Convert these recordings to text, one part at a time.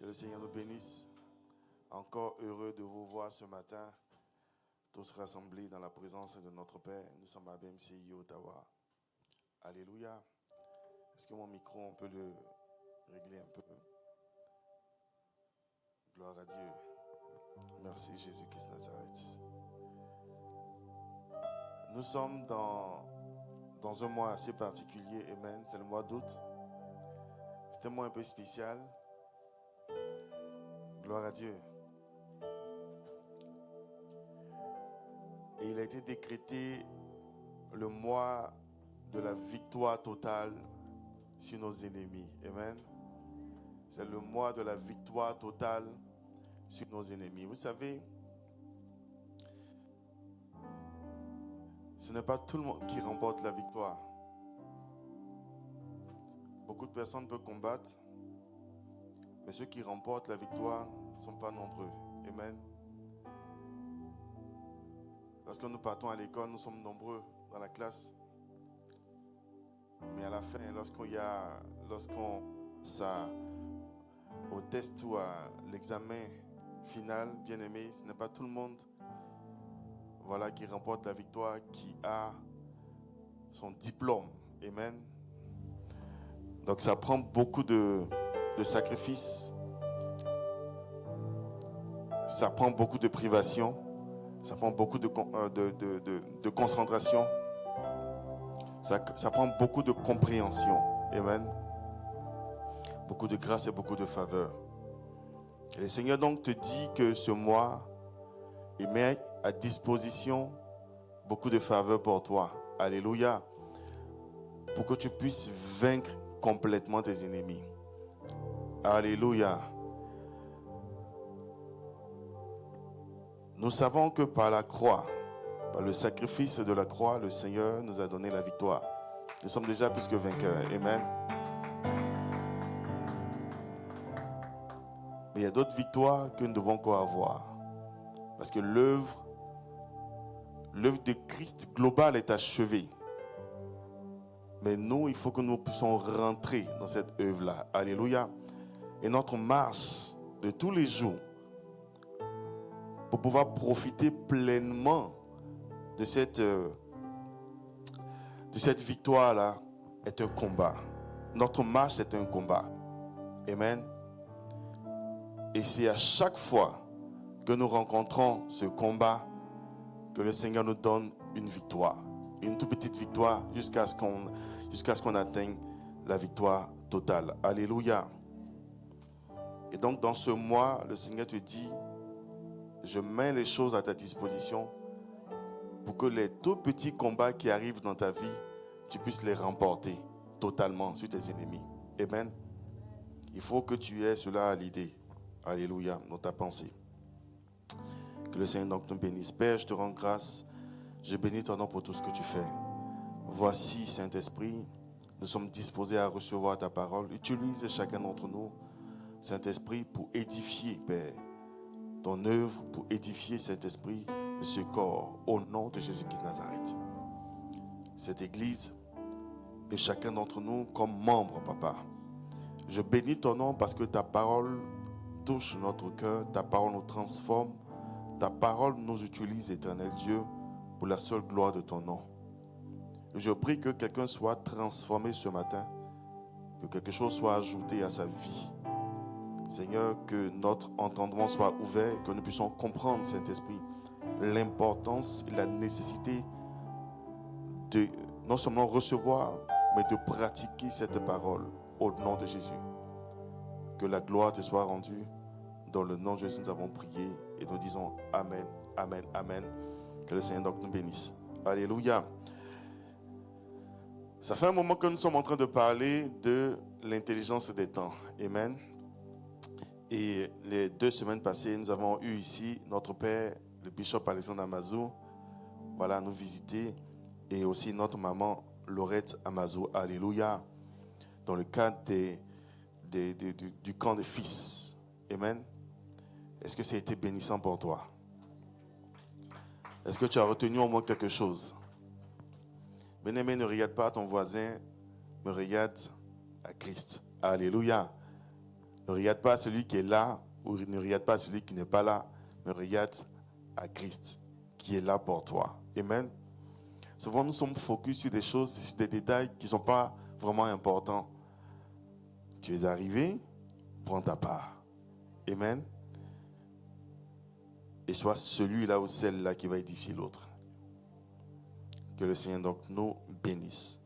le Seigneur nous bénisse. Encore heureux de vous voir ce matin, tous rassemblés dans la présence de notre Père. Nous sommes à BMCI Ottawa. Alléluia. Est-ce que mon micro, on peut le régler un peu? Gloire à Dieu. Merci Jésus-Christ Nazareth. Nous sommes dans un mois assez particulier, amen. C'est le mois d'août. C'est un mois un peu spécial. Gloire à Dieu. Et il a été décrété le mois de la victoire totale sur nos ennemis. Amen. C'est le mois de la victoire totale sur nos ennemis. Vous savez, ce n'est pas tout le monde qui remporte la victoire. Beaucoup de personnes peuvent combattre, mais ceux qui remportent la victoire ne sont pas nombreux. Amen. Lorsque nous partons à l'école, nous sommes nombreux dans la classe. Mais à la fin, lorsqu'on ça au test ou à l'examen final, bien aimé, ce n'est pas tout le monde qui remporte la victoire, qui a son diplôme. Amen. Donc ça prend beaucoup de sacrifices. Ça prend beaucoup de privations. Ça prend beaucoup de concentration. Ça prend beaucoup de compréhension. Amen. Beaucoup de grâce et beaucoup de faveur. Et le Seigneur donc te dit que ce mois, il met à disposition beaucoup de faveur pour toi. Alléluia. Pour que tu puisses vaincre complètement tes ennemis. Alléluia. Nous savons que par la croix, par le sacrifice de la croix, le Seigneur nous a donné la victoire. Nous sommes déjà plus que vainqueurs. Amen. Mais il y a d'autres victoires que nous devons encore avoir. Parce que l'œuvre de Christ globale est achevée. Mais nous, il faut que nous puissions rentrer dans cette œuvre-là. Alléluia. Et notre marche de tous les jours, pour pouvoir profiter pleinement de cette victoire-là, est un combat. Notre marche est un combat. Amen. Et c'est à chaque fois que nous rencontrons ce combat que le Seigneur nous donne une victoire. Une toute petite victoire jusqu'à ce qu'on atteigne la victoire totale. Alléluia. Et donc dans ce mois, le Seigneur te dit, je mets les choses à ta disposition pour que les tout petits combats qui arrivent dans ta vie, tu puisses les remporter totalement sur tes ennemis. Amen. Il faut que tu aies cela à l'idée. Alléluia, dans ta pensée. Que le Seigneur donc nous bénisse. Père, je te rends grâce. Je bénis ton nom pour tout ce que tu fais. Voici, Saint-Esprit, nous sommes disposés à recevoir ta parole. Utilise chacun d'entre nous, Saint-Esprit, pour édifier, Père, ton œuvre, pour édifier, Saint-Esprit, ce corps, au nom de Jésus-Christ Nazareth. Cette église et chacun d'entre nous comme membres, Papa. Je bénis ton nom parce que ta parole touche notre cœur, ta parole nous transforme, ta parole nous utilise, Éternel Dieu, pour la seule gloire de ton nom. Je prie que quelqu'un soit transformé ce matin, que quelque chose soit ajouté à sa vie. Seigneur, que notre entendement soit ouvert, que nous puissions comprendre, Saint-Esprit, l'importance et la nécessité de non seulement recevoir, mais de pratiquer cette parole au nom de Jésus. Que la gloire te soit rendue. Dans le nom de Jésus, nous avons prié et nous disons Amen, Amen, Amen. Que le Seigneur donc nous bénisse. Alléluia. Ça fait un moment que nous sommes en train de parler de l'intelligence des temps. Amen. Et les 2 semaines passées, nous avons eu ici notre père, le bishop Alexandre Amazou, nous visiter, et aussi notre maman Laurette Amazou. Alléluia. Dans le cadre du camp des fils. Amen. Est-ce que ça a été bénissant pour toi? Est-ce que tu as retenu au moins quelque chose? Bien-aimé, ne regarde pas ton voisin, mais regarde à Christ. Alléluia. Ne regarde pas à celui qui est là ou ne regarde pas à celui qui n'est pas là, mais regarde à Christ qui est là pour toi. Amen. Souvent, nous sommes focus sur des choses, sur des détails qui ne sont pas vraiment importants. Tu es arrivé, prends ta part. Amen. Et sois celui-là ou celle-là qui va édifier l'autre. Que le Seigneur donc nous bénisse.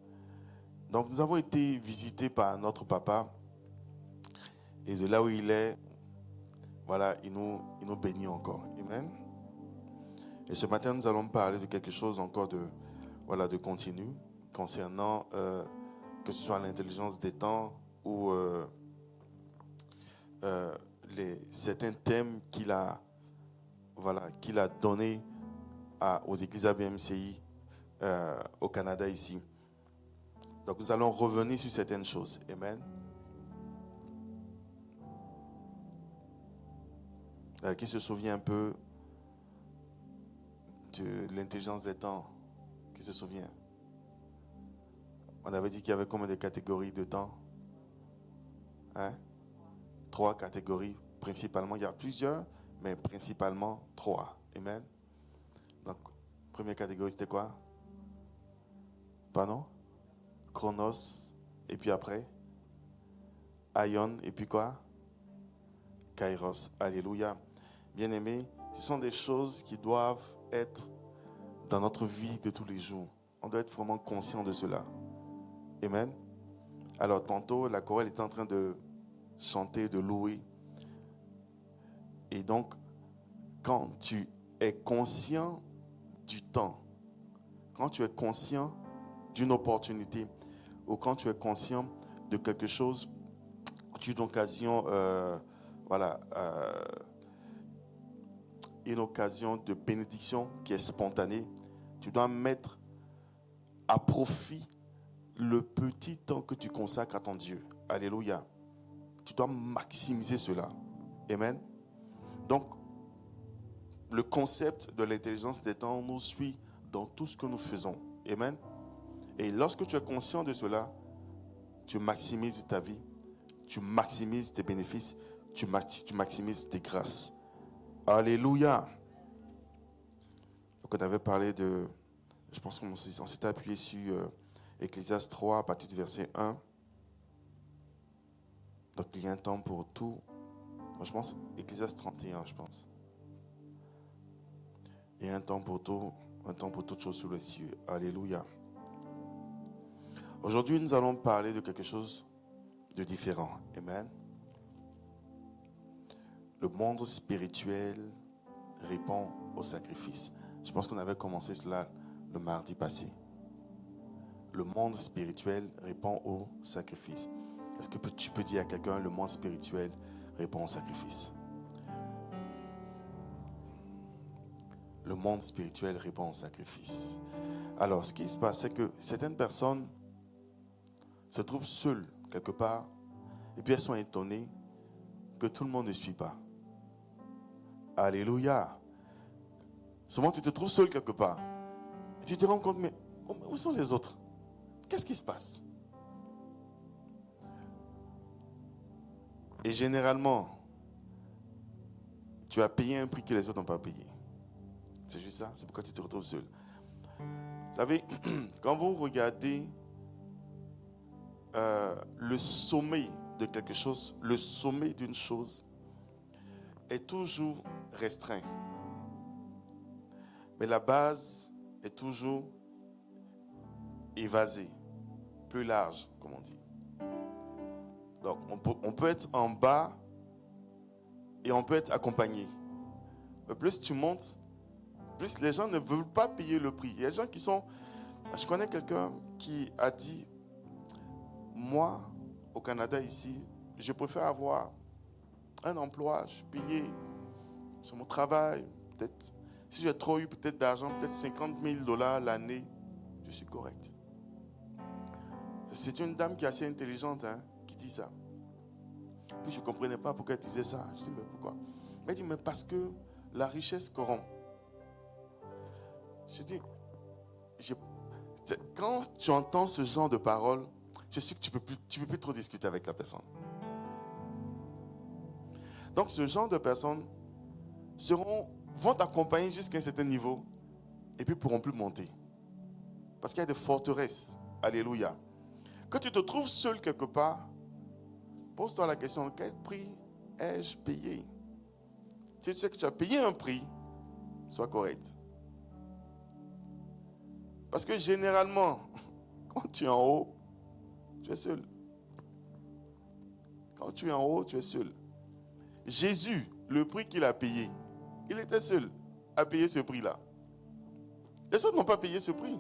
Donc nous avons été visités par notre papa. Et de là où il est, voilà, il nous bénit encore. Amen. Et ce matin, nous allons parler de quelque chose encore de continu concernant que ce soit l'intelligence des temps ou certains thèmes qu'il a donnés aux églises ABMCI au Canada ici. Donc nous allons revenir sur certaines choses. Amen. Qui se souvient un peu de l'intelligence des temps? Qui se souvient? On avait dit qu'il y avait combien de catégories de temps? 3 catégories principalement. Il y a plusieurs, mais principalement 3. Amen. Donc, première catégorie, c'était quoi? Pardon? Chronos. Et puis après? Aion. Et puis quoi? Kairos. Alléluia. Bien-aimés, ce sont des choses qui doivent être dans notre vie de tous les jours. On doit être vraiment conscient de cela. Amen. Alors, tantôt, la chorale était en train de chanter, de louer. Et donc, quand tu es conscient du temps, quand tu es conscient d'une opportunité, ou quand tu es conscient de quelque chose, d'une occasion, une occasion de bénédiction qui est spontanée, tu dois mettre à profit le petit temps que tu consacres à ton Dieu. Alléluia. Tu dois maximiser cela. Amen. Donc, le concept de l'intelligence des temps nous suit dans tout ce que nous faisons. Amen. Et lorsque tu es conscient de cela, tu maximises ta vie, tu maximises tes bénéfices, tu maximises tes grâces. Alléluia. Donc on avait parlé de, je pense qu'on s'était appuyé sur Ecclésiaste 3 à partir du verset 1. Donc il y a un temps pour tout. Moi, je pense Ecclésiaste 31, je pense. Il y a un temps pour tout, un temps pour toutes choses sous les cieux. Alléluia. Aujourd'hui, nous allons parler de quelque chose de différent. Amen. Le monde spirituel répond au sacrifice. Je pense qu'on avait commencé cela le mardi passé. Le monde spirituel répond au sacrifice. Est-ce que tu peux dire à quelqu'un, le monde spirituel répond au sacrifice? Le monde spirituel répond au sacrifice. Alors, ce qui se passe, c'est que certaines personnes se trouvent seules quelque part et puis elles sont étonnées que tout le monde ne suit pas. Alléluia. Souvent, tu te trouves seul quelque part et tu te rends compte, mais où sont les autres? Qu'est-ce qui se passe? Et généralement, tu as payé un prix que les autres n'ont pas payé. C'est juste ça, c'est pourquoi tu te retrouves seul. Vous savez, quand vous regardez le sommet de quelque chose, le sommet d'une chose est toujours restreint. Mais la base est toujours évasée, plus large, comme on dit. Donc, on peut être en bas et on peut être accompagné. Mais plus tu montes, plus les gens ne veulent pas payer le prix. Il y a des gens qui sont... Je connais quelqu'un qui a dit, moi, au Canada ici, je préfère avoir un emploi, je suis payé sur mon travail, peut-être, si j'ai trop eu peut-être d'argent, peut-être $50,000 l'année, je suis correct. C'est une dame qui est assez intelligente, qui dit ça. Puis je ne comprenais pas pourquoi elle disait ça. Je dis, mais pourquoi? Elle dit, mais parce que la richesse corrompt. Je dis, quand tu entends ce genre de paroles, je suis que tu peux plus trop discuter avec la personne. Donc ce genre de personnes vont t'accompagner jusqu'à un certain niveau et puis ne pourront plus monter. Parce qu'il y a des forteresses. Alléluia. Quand tu te trouves seul quelque part, pose-toi la question, quel prix ai-je payé? Si tu sais que tu as payé un prix, sois correct. Parce que généralement, quand tu es en haut, tu es seul. Quand tu es en haut, tu es seul. Jésus, le prix qu'il a payé, il était seul à payer ce prix-là. Les autres n'ont pas payé ce prix.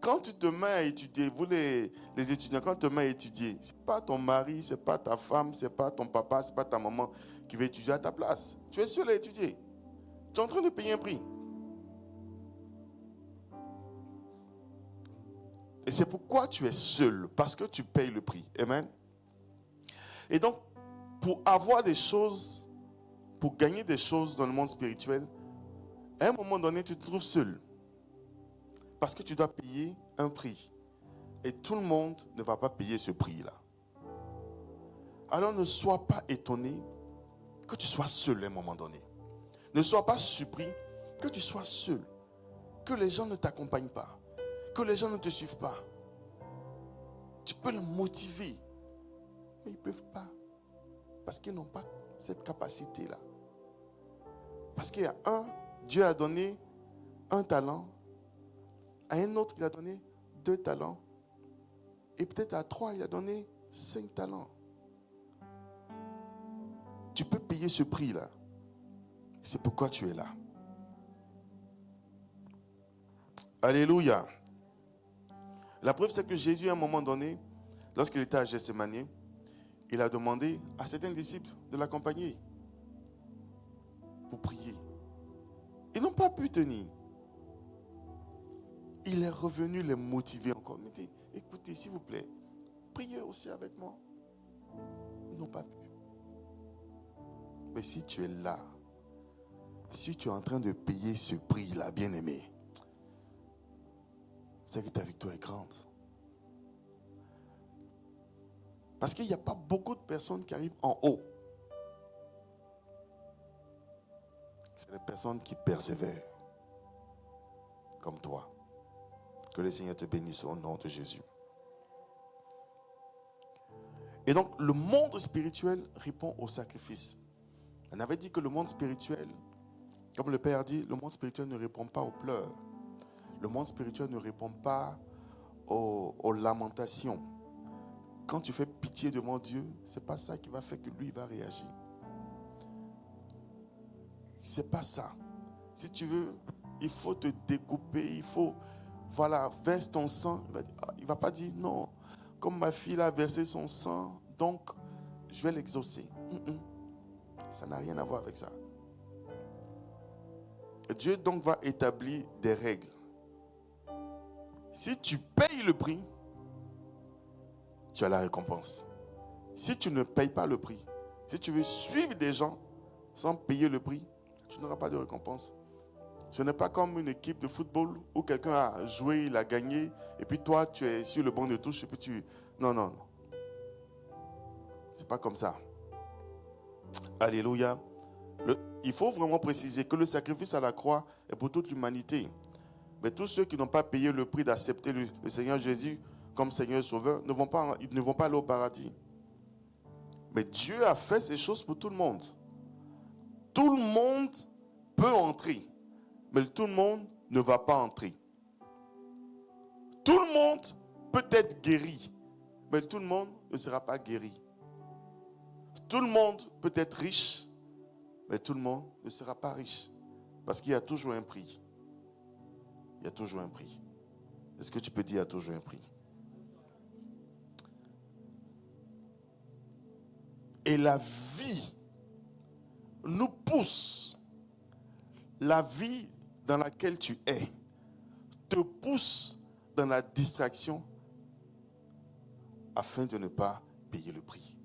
Quand tu te mets à étudier, vous les étudiants, quand tu te mets à étudier, ce n'est pas ton mari, ce n'est pas ta femme, ce n'est pas ton papa, ce n'est pas ta maman qui va étudier à ta place. Tu es seul à étudier. Tu es en train de payer un prix. Et c'est pourquoi tu es seul, parce que tu payes le prix. Amen. Et donc, pour avoir des choses, pour gagner des choses dans le monde spirituel, à un moment donné, tu te trouves seul. Parce que tu dois payer un prix. Et tout le monde ne va pas payer ce prix-là. Alors ne sois pas étonné que tu sois seul à un moment donné. Ne sois pas surpris que tu sois seul. Que les gens ne t'accompagnent pas. Que les gens ne te suivent pas. Tu peux les motiver. Mais ils ne peuvent pas. Parce qu'ils n'ont pas cette capacité-là. Parce qu'il y a Dieu a donné un talent. À un autre, il a donné 2 talents. Et peut-être à 3, il a donné 5 talents. Tu peux payer ce prix-là. C'est pourquoi tu es là. Alléluia. La preuve, c'est que Jésus, à un moment donné, lorsqu'il était à Gethsémani, il a demandé à certains disciples de l'accompagner pour prier. Ils n'ont pas pu tenir. Il est revenu les motiver encore. Il dit, écoutez, s'il vous plaît, priez aussi avec moi. Ils n'ont pas pu. Mais si tu es là, si tu es en train de payer ce prix-là, bien-aimé, c'est que ta victoire est grande. Parce qu'il n'y a pas beaucoup de personnes qui arrivent en haut. C'est les personnes qui persévèrent, comme toi. Que le Seigneur te bénisse au nom de Jésus. Et donc, le monde spirituel répond au sacrifice. On avait dit que le monde spirituel, comme le Père dit, le monde spirituel ne répond pas aux pleurs. Le monde spirituel ne répond pas aux lamentations. Quand tu fais pitié devant Dieu, ce n'est pas ça qui va faire que lui va réagir. Ce n'est pas ça. Si tu veux, il faut te découper, il faut, verse ton sang. Il ne va pas dire non, comme ma fille a versé son sang, donc je vais l'exaucer. Ça n'a rien à voir avec ça. Dieu donc va établir des règles. Si tu payes le prix, tu as la récompense. Si tu ne payes pas le prix, si tu veux suivre des gens sans payer le prix, tu n'auras pas de récompense. Ce n'est pas comme une équipe de football où quelqu'un a joué, il a gagné, et puis toi, tu es sur le banc de touche, et puis tu... Non. C'est pas comme ça. Alléluia. Il faut vraiment préciser que le sacrifice à la croix est pour toute l'humanité. Mais tous ceux qui n'ont pas payé le prix d'accepter le Seigneur Jésus comme Seigneur et Sauveur ils ne vont pas aller au paradis. Mais Dieu a fait ces choses pour tout le monde. Tout le monde peut entrer, mais tout le monde ne va pas entrer. Tout le monde peut être guéri, mais tout le monde ne sera pas guéri. Tout le monde peut être riche, mais tout le monde ne sera pas riche. Parce qu'il y a toujours un prix. Il y a toujours un prix. Est-ce que tu peux dire il y a toujours un prix? Et la vie nous pousse. La vie dans laquelle tu es te pousse dans la distraction afin de ne pas payer le prix.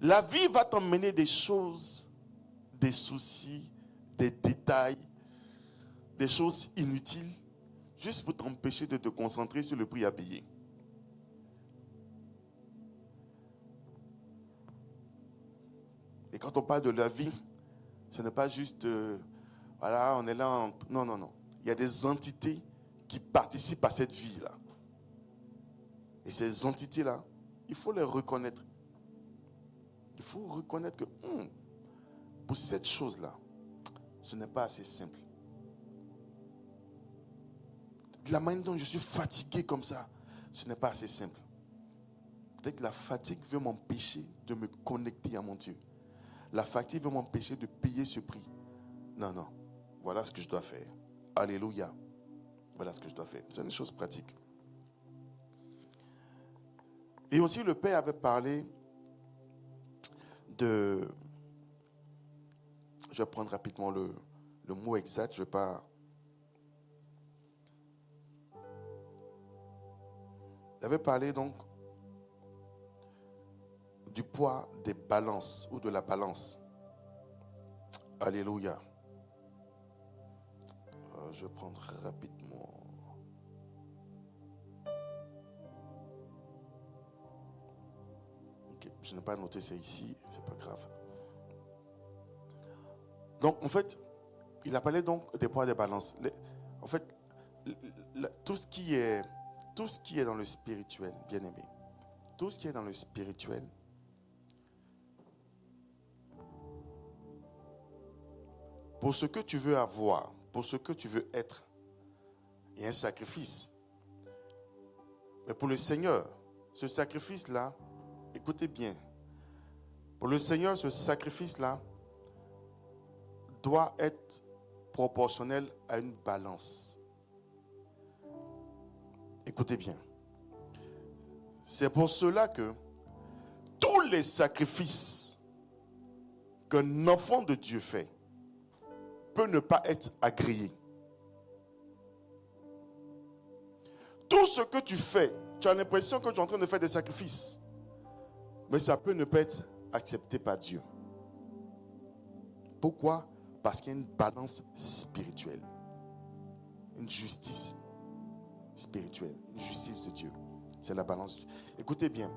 La vie va t'emmener des choses, des soucis, des détails, des choses inutiles, juste pour t'empêcher de te concentrer sur le prix à payer. quand on parle de la vie, ce n'est pas juste, voilà, on est là. Non, non, non. Il y a des entités qui participent à cette vie-là. Et ces entités-là, il faut les reconnaître. Il faut reconnaître que pour cette chose-là, ce n'est pas assez simple. De la manière dont je suis fatigué comme ça, ce n'est pas assez simple. Peut-être que la fatigue veut m'empêcher de me connecter à mon Dieu. La fatigue veut m'empêcher de payer ce prix. Non, non. Voilà ce que je dois faire. Alléluia. Voilà ce que je dois faire. C'est une chose pratique. Et aussi, le Père avait parlé de... Je vais prendre rapidement le mot exact. Je ne vais pas... Il avait parlé donc du poids des balances ou de la balance. Alléluia. Je vais prendre rapidement. Ok, je n'ai pas noté ça ici, c'est pas grave. Donc en fait, il a parlé donc des poids des balances. En fait, tout ce qui est dans le spirituel, bien aimé, tout ce qui est dans le spirituel, pour ce que tu veux avoir, pour ce que tu veux être, il y a un sacrifice. Mais pour le Seigneur, ce sacrifice-là, écoutez bien, pour le Seigneur, ce sacrifice-là doit être proportionnel à une balance. Écoutez bien. C'est pour cela que tous les sacrifices qu'un enfant de Dieu fait peut ne pas être agréé. Tout ce que tu fais, tu as l'impression que tu es en train de faire des sacrifices, mais ça peut ne pas être accepté par Dieu. Pourquoi? Parce qu'il y a une balance spirituelle, une justice spirituelle, une justice de Dieu. C'est la balance. Écoutez bien,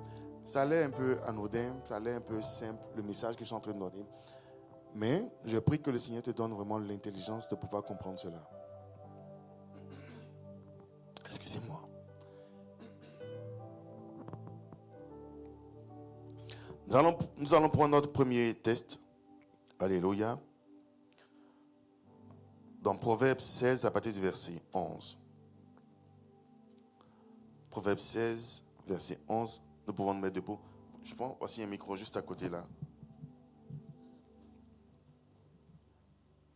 ça allait un peu anodin, ça allait un peu simple, le message que je suis en train de donner. Mais je prie que le Seigneur te donne vraiment l'intelligence de pouvoir comprendre cela. Excusez-moi. Nous allons prendre notre premier test. Alléluia. Dans Proverbe 16, à partir du verset 11. Proverbe 16, verset 11. Nous pouvons nous mettre debout. Je prends aussi un micro juste à côté là.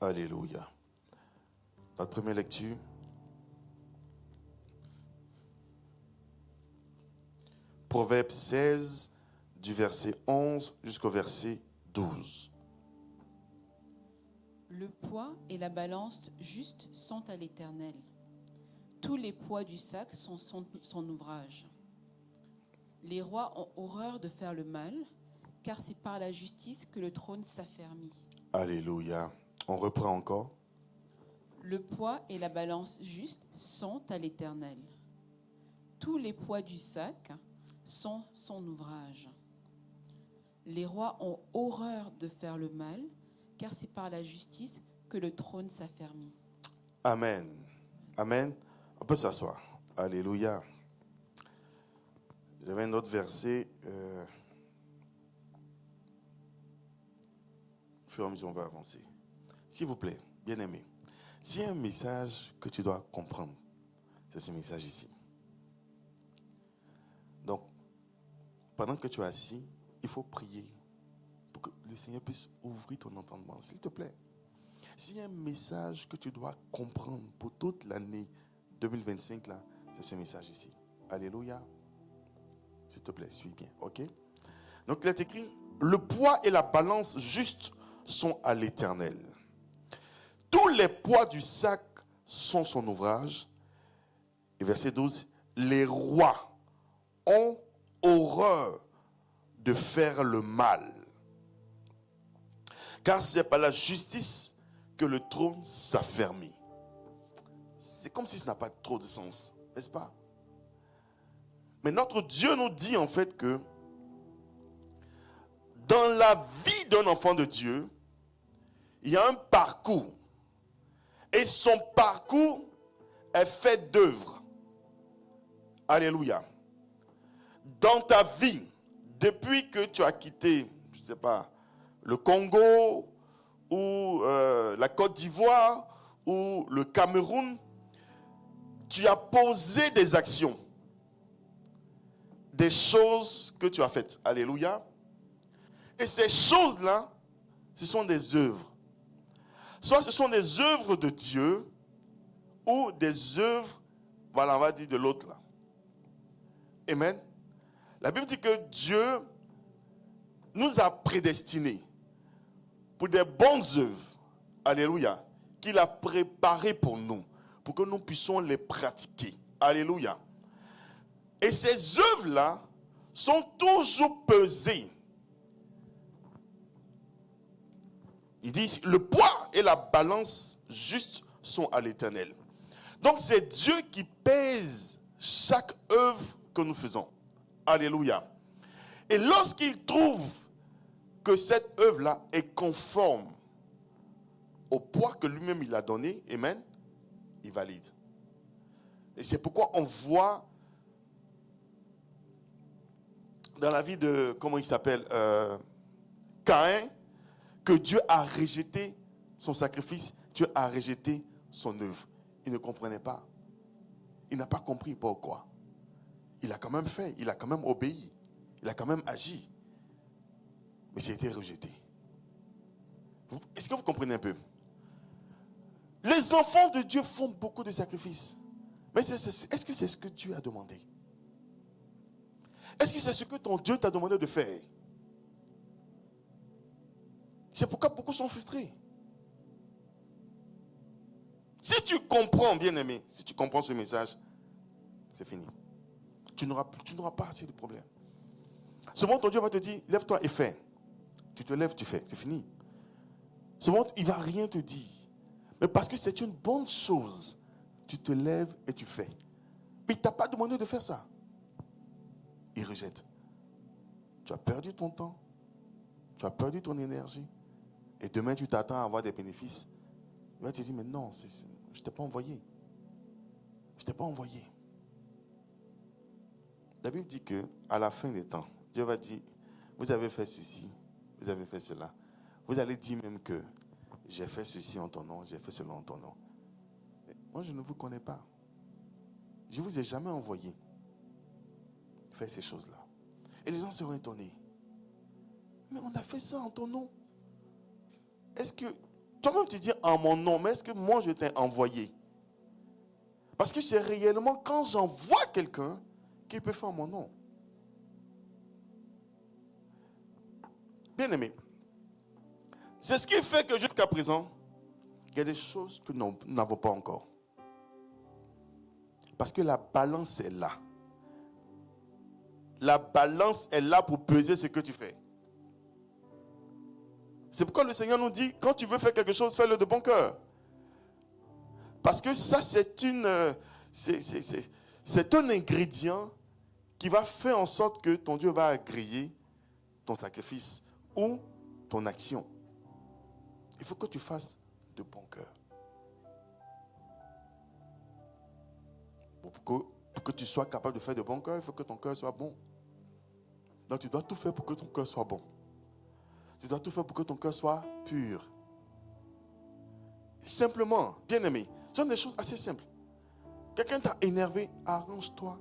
Alléluia. Notre première lecture. Proverbe 16, du verset 11 jusqu'au verset 12. Le poids et la balance juste sont à l'Éternel. Tous les poids du sac sont son ouvrage. Les rois ont horreur de faire le mal, car c'est par la justice que le trône s'affermit. Alléluia. On reprend encore. Le poids et la balance juste sont à l'Éternel. Tous les poids du sac sont son ouvrage. Les rois ont horreur de faire le mal, car c'est par la justice que le trône s'affermit. Amen. Amen. On peut s'asseoir. Alléluia. J'avais un autre verset. Au fur et à mesure, on va avancer. S'il vous plaît, bien-aimé, s'il y a un message que tu dois comprendre, c'est ce message ici. Donc, pendant que tu es assis, il faut prier pour que le Seigneur puisse ouvrir ton entendement, s'il te plaît. S'il y a un message que tu dois comprendre pour toute l'année 2025, là, c'est ce message ici. Alléluia. S'il te plaît, suis bien, ok? Donc, il est écrit, le poids et la balance juste sont à l'Éternel. Tous les poids du sac sont son ouvrage. Et verset 12, les rois ont horreur de faire le mal, car c'est par la justice que le trône s'affermit. C'est comme si ça n'a pas trop de sens, n'est-ce pas? Mais notre Dieu nous dit en fait que dans la vie d'un enfant de Dieu, il y a un parcours. Et son parcours est fait d'œuvres. Alléluia. Dans ta vie, depuis que tu as quitté, je ne sais pas, le Congo ou la Côte d'Ivoire ou le Cameroun, tu as posé des actions, des choses que tu as faites. Alléluia. Et ces choses-là, ce sont des œuvres. Soit ce sont des œuvres de Dieu ou des œuvres, voilà, on va dire de l'autre là. Amen. La Bible dit que Dieu nous a prédestinés pour des bonnes œuvres. Alléluia. Qu'il a préparées pour nous, pour que nous puissions les pratiquer. Alléluia. Et ces œuvres-là sont toujours pesées. Il dit, le poids et la balance juste sont à l'Éternel. Donc c'est Dieu qui pèse chaque œuvre que nous faisons. Alléluia. Et lorsqu'il trouve que cette œuvre-là est conforme au poids que lui-même il a donné, amen, il valide. Et c'est pourquoi on voit dans la vie de, comment il s'appelle, Caïn, que Dieu a rejeté son sacrifice, Dieu a rejeté son œuvre. Il ne comprenait pas. Il n'a pas compris pourquoi. Il a quand même fait, il a quand même obéi, il a quand même agi. Mais c'était rejeté. Est-ce que vous comprenez un peu? Les enfants de Dieu font beaucoup de sacrifices. Mais est-ce que c'est ce que Dieu a demandé? Est-ce que c'est ce que ton Dieu t'a demandé de faire? C'est pourquoi beaucoup sont frustrés. Si tu comprends, bien-aimé, si tu comprends ce message, c'est fini. Tu n'auras pas assez de problèmes. Souvent, ton Dieu va te dire, lève-toi et fais. Tu te lèves, tu fais. C'est fini. Souvent, il ne va rien te dire. Mais parce que c'est une bonne chose, tu te lèves et tu fais. Mais il ne t'a pas demandé de faire ça. Il rejette. Tu as perdu ton temps. Tu as perdu ton énergie. Et demain, tu t'attends à avoir des bénéfices. Il va te dire, mais non, je ne t'ai pas envoyé. Je ne t'ai pas envoyé. La Bible dit qu'à la fin des temps, Dieu va dire, vous avez fait ceci, vous avez fait cela. Vous allez dire même que j'ai fait ceci en ton nom, j'ai fait cela en ton nom. Mais moi, je ne vous connais pas. Je ne vous ai jamais envoyé faire ces choses-là. Et les gens seront étonnés. Mais on a fait ça en ton nom. Est-ce que, toi-même tu dis en mon nom, mais est-ce que moi je t'ai envoyé? Parce que c'est réellement quand j'envoie quelqu'un qui peut faire en mon nom. Bien aimé, c'est ce qui fait que jusqu'à présent, il y a des choses que nous n'avons pas encore. Parce que la balance est là. La balance est là pour peser ce que tu fais. C'est pourquoi le Seigneur nous dit, quand tu veux faire quelque chose, fais-le de bon cœur. Parce que ça, c'est un ingrédient qui va faire en sorte que ton Dieu va agréer ton sacrifice ou ton action. Il faut que tu fasses de bon cœur. Pour que tu sois capable de faire de bon cœur, il faut que ton cœur soit bon. Donc tu dois tout faire pour que ton cœur soit bon. Tu dois tout faire pour que ton cœur soit pur. Simplement, bien aimé, ce sont des choses assez simples. Quelqu'un t'a énervé, arrange-toi.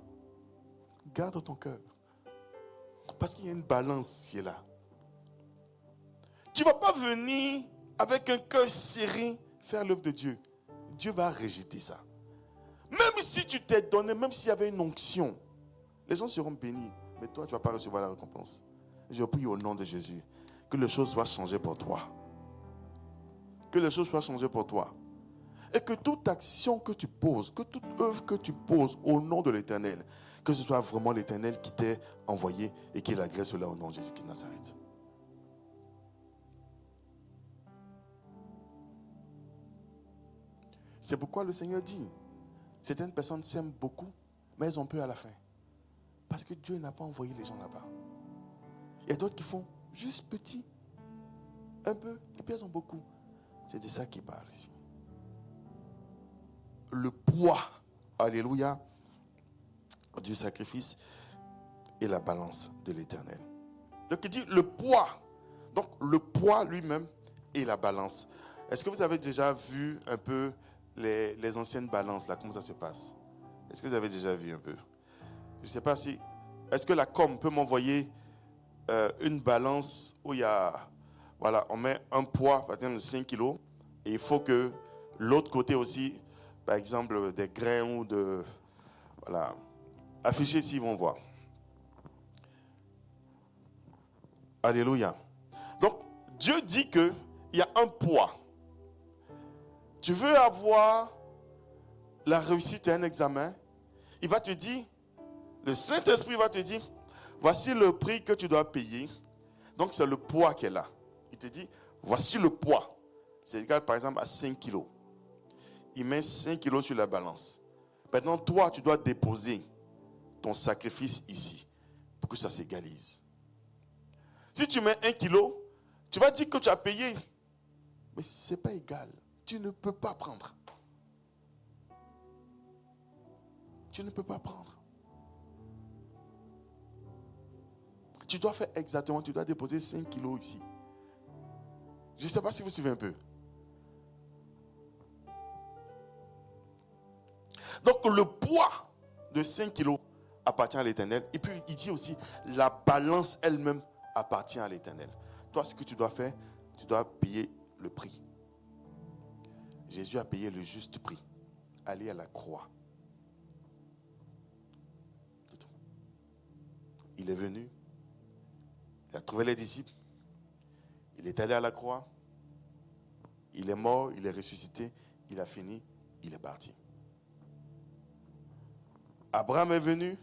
Garde ton cœur. Parce qu'il y a une balance qui est là. Tu ne vas pas venir avec un cœur serré faire l'œuvre de Dieu. Dieu va rejeter ça. Même si tu t'es donné, même s'il y avait une onction, les gens seront bénis. Mais toi, tu ne vas pas recevoir la récompense. Je prie au nom de Jésus que les choses soient changées pour toi. Que les choses soient changées pour toi. Et que toute action que tu poses, que toute œuvre que tu poses au nom de l'Éternel, que ce soit vraiment l'Éternel qui t'ait envoyé et qui agrée cela au nom de Jésus-Christ de Nazareth. C'est pourquoi le Seigneur dit, certaines personnes s'aiment beaucoup, mais elles ont peur à la fin. Parce que Dieu n'a pas envoyé les gens là-bas. Il y a d'autres qui font juste petit. un peu, ils pèsent beaucoup. C'est de ça qu'il parle ici. Le poids, alléluia, du sacrifice et la balance de l'Éternel. Donc il dit le poids. Donc le poids lui-même et la balance. Est-ce que vous avez déjà vu un peu les anciennes balances, là, comment ça se passe? Est-ce que vous avez déjà vu un peu? Je ne sais pas si... Est-ce que la com peut m'envoyer une balance où il y a... Voilà, on met un poids, par exemple, de 5 kilos. Et il faut que l'autre côté aussi, par exemple, des grains ou de... Voilà. Afficher s'ils vont voir. Alléluia. Donc, Dieu dit qu'il y a un poids. Tu veux avoir la réussite à un examen, il va te dire, le Saint-Esprit va te dire, voici le prix que tu dois payer. Donc, c'est le poids qu'elle a. Il te dit, voici le poids. C'est égal, par exemple, à 5 kilos. Il met 5 kilos sur la balance. Maintenant, toi, tu dois déposer ton sacrifice ici pour que ça s'égalise. Si tu mets 1 kilo, tu vas dire que tu as payé. Mais ce n'est pas égal. Tu ne peux pas prendre. Tu ne peux pas prendre. Tu dois faire exactement, tu dois déposer 5 kilos ici. Je ne sais pas si vous suivez un peu. Donc le poids de 5 kilos appartient à l'Éternel. Et puis il dit aussi, la balance elle-même appartient à l'Éternel. Toi, ce que tu dois faire, tu dois payer le prix. Jésus a payé le juste prix. Aller à la croix. C'est tout. Il est venu. Il a trouvé les disciples. Il est allé à la croix. Il est mort, il est ressuscité. Il a fini, il est parti. Abraham est venu.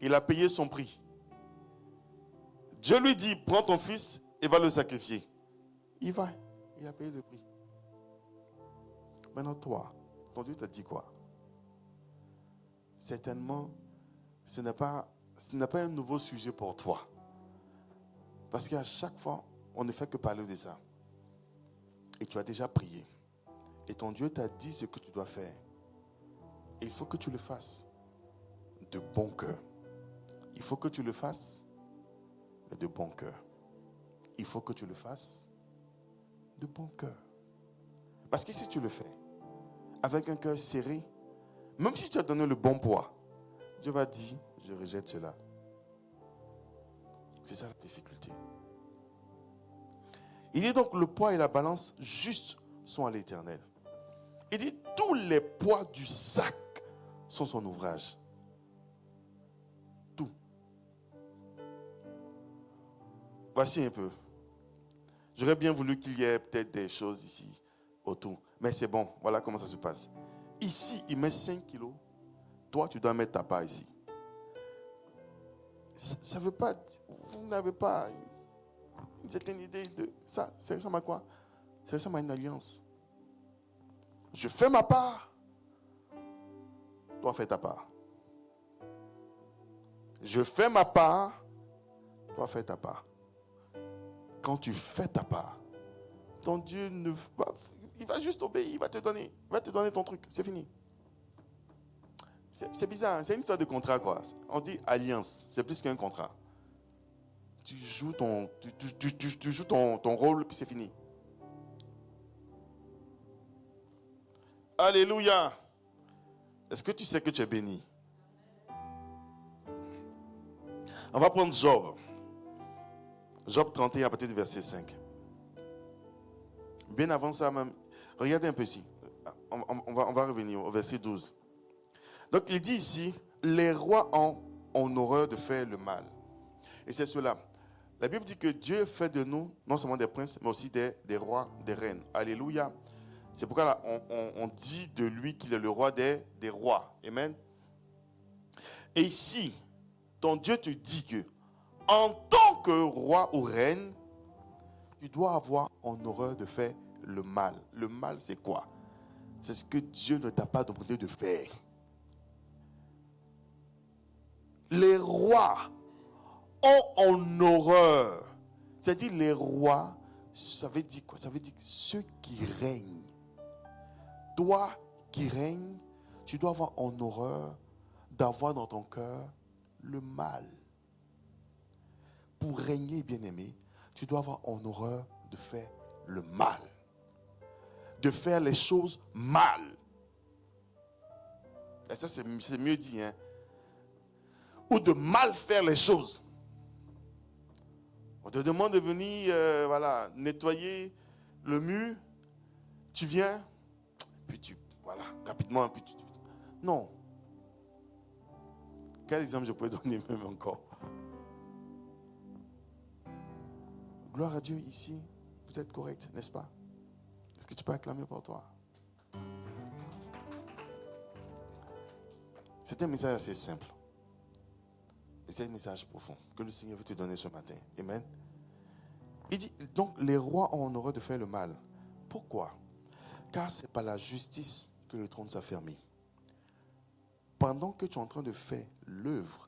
Il a payé son prix. Dieu lui dit, prends ton fils et va le sacrifier. Il va. Il a payé le prix. Maintenant, toi, ton Dieu t'a dit quoi? Certainement, ce n'est pas un nouveau sujet pour toi. Parce qu'à chaque fois, on ne fait que parler de ça. Et tu as déjà prié. Et ton Dieu t'a dit ce que tu dois faire. Et il faut que tu le fasses de bon cœur. Il faut que tu le fasses de bon cœur. Il faut que tu le fasses de bon cœur. Parce que si tu le fais avec un cœur serré, même si tu as donné le bon poids, Dieu va dire, je rejette cela. C'est ça la difficulté. Il dit donc le poids et la balance juste sont à l'Éternel. Il dit tous les poids du sac sont son ouvrage. Tout. Voici un peu. J'aurais bien voulu qu'il y ait peut-être des choses ici autour. Mais c'est bon, voilà comment ça se passe. Ici, il met 5 kilos. Toi, tu dois mettre ta part ici. Ça ne veut pas... Vous n'avez pas une certaine idée de ça. Ça ressemble à quoi? Ça ressemble à une alliance. Je fais ma part. Toi, fais ta part. Je fais ma part. Toi, fais ta part. Quand tu fais ta part, ton Dieu il va juste obéir, il va te donner ton truc, c'est fini. C'est bizarre, c'est une histoire de contrat quoi. On dit alliance, c'est plus qu'un contrat. Tu joues ton rôle puis c'est fini. Alléluia. Est-ce que tu sais que tu es béni? On va prendre Job. Job 31 à partir du verset 5. Bien avant ça même, regardez un peu ici. On va revenir au verset 12. Donc il dit ici, les rois ont horreur de faire le mal. Et c'est cela. La Bible dit que Dieu fait de nous non seulement des princes, mais aussi des rois, des reines. Alléluia. C'est pourquoi là, on dit de lui qu'il est le roi des rois. Amen. Et ici, ton Dieu te dit que en tant que roi ou reine, tu dois avoir en horreur de faire le mal. Le mal, c'est quoi? C'est ce que Dieu ne t'a pas demandé de faire. Les rois ont en horreur. C'est-à-dire les rois Ça veut dire quoi? Ça veut dire que ceux qui règnent. Toi qui règnes, tu dois avoir en horreur d'avoir dans ton cœur le mal. Pour régner, bien-aimé, tu dois avoir en horreur de faire le mal. De faire les choses mal. Et ça, c'est mieux dit, hein? Ou de mal faire les choses. On te demande de venir nettoyer le mur. Tu viens, puis rapidement, puis tu... Non. Quel exemple je peux donner même encore? Gloire à Dieu ici. Vous êtes correct, n'est-ce pas? Est-ce que tu peux acclamer pour toi? C'est un message assez simple. Et c'est un message profond que le Seigneur veut te donner ce matin. Amen. Il dit, donc les rois ont en horreur de faire le mal. Pourquoi? Car c'est par la justice que le trône s'affermit. Pendant que tu es en train de faire l'œuvre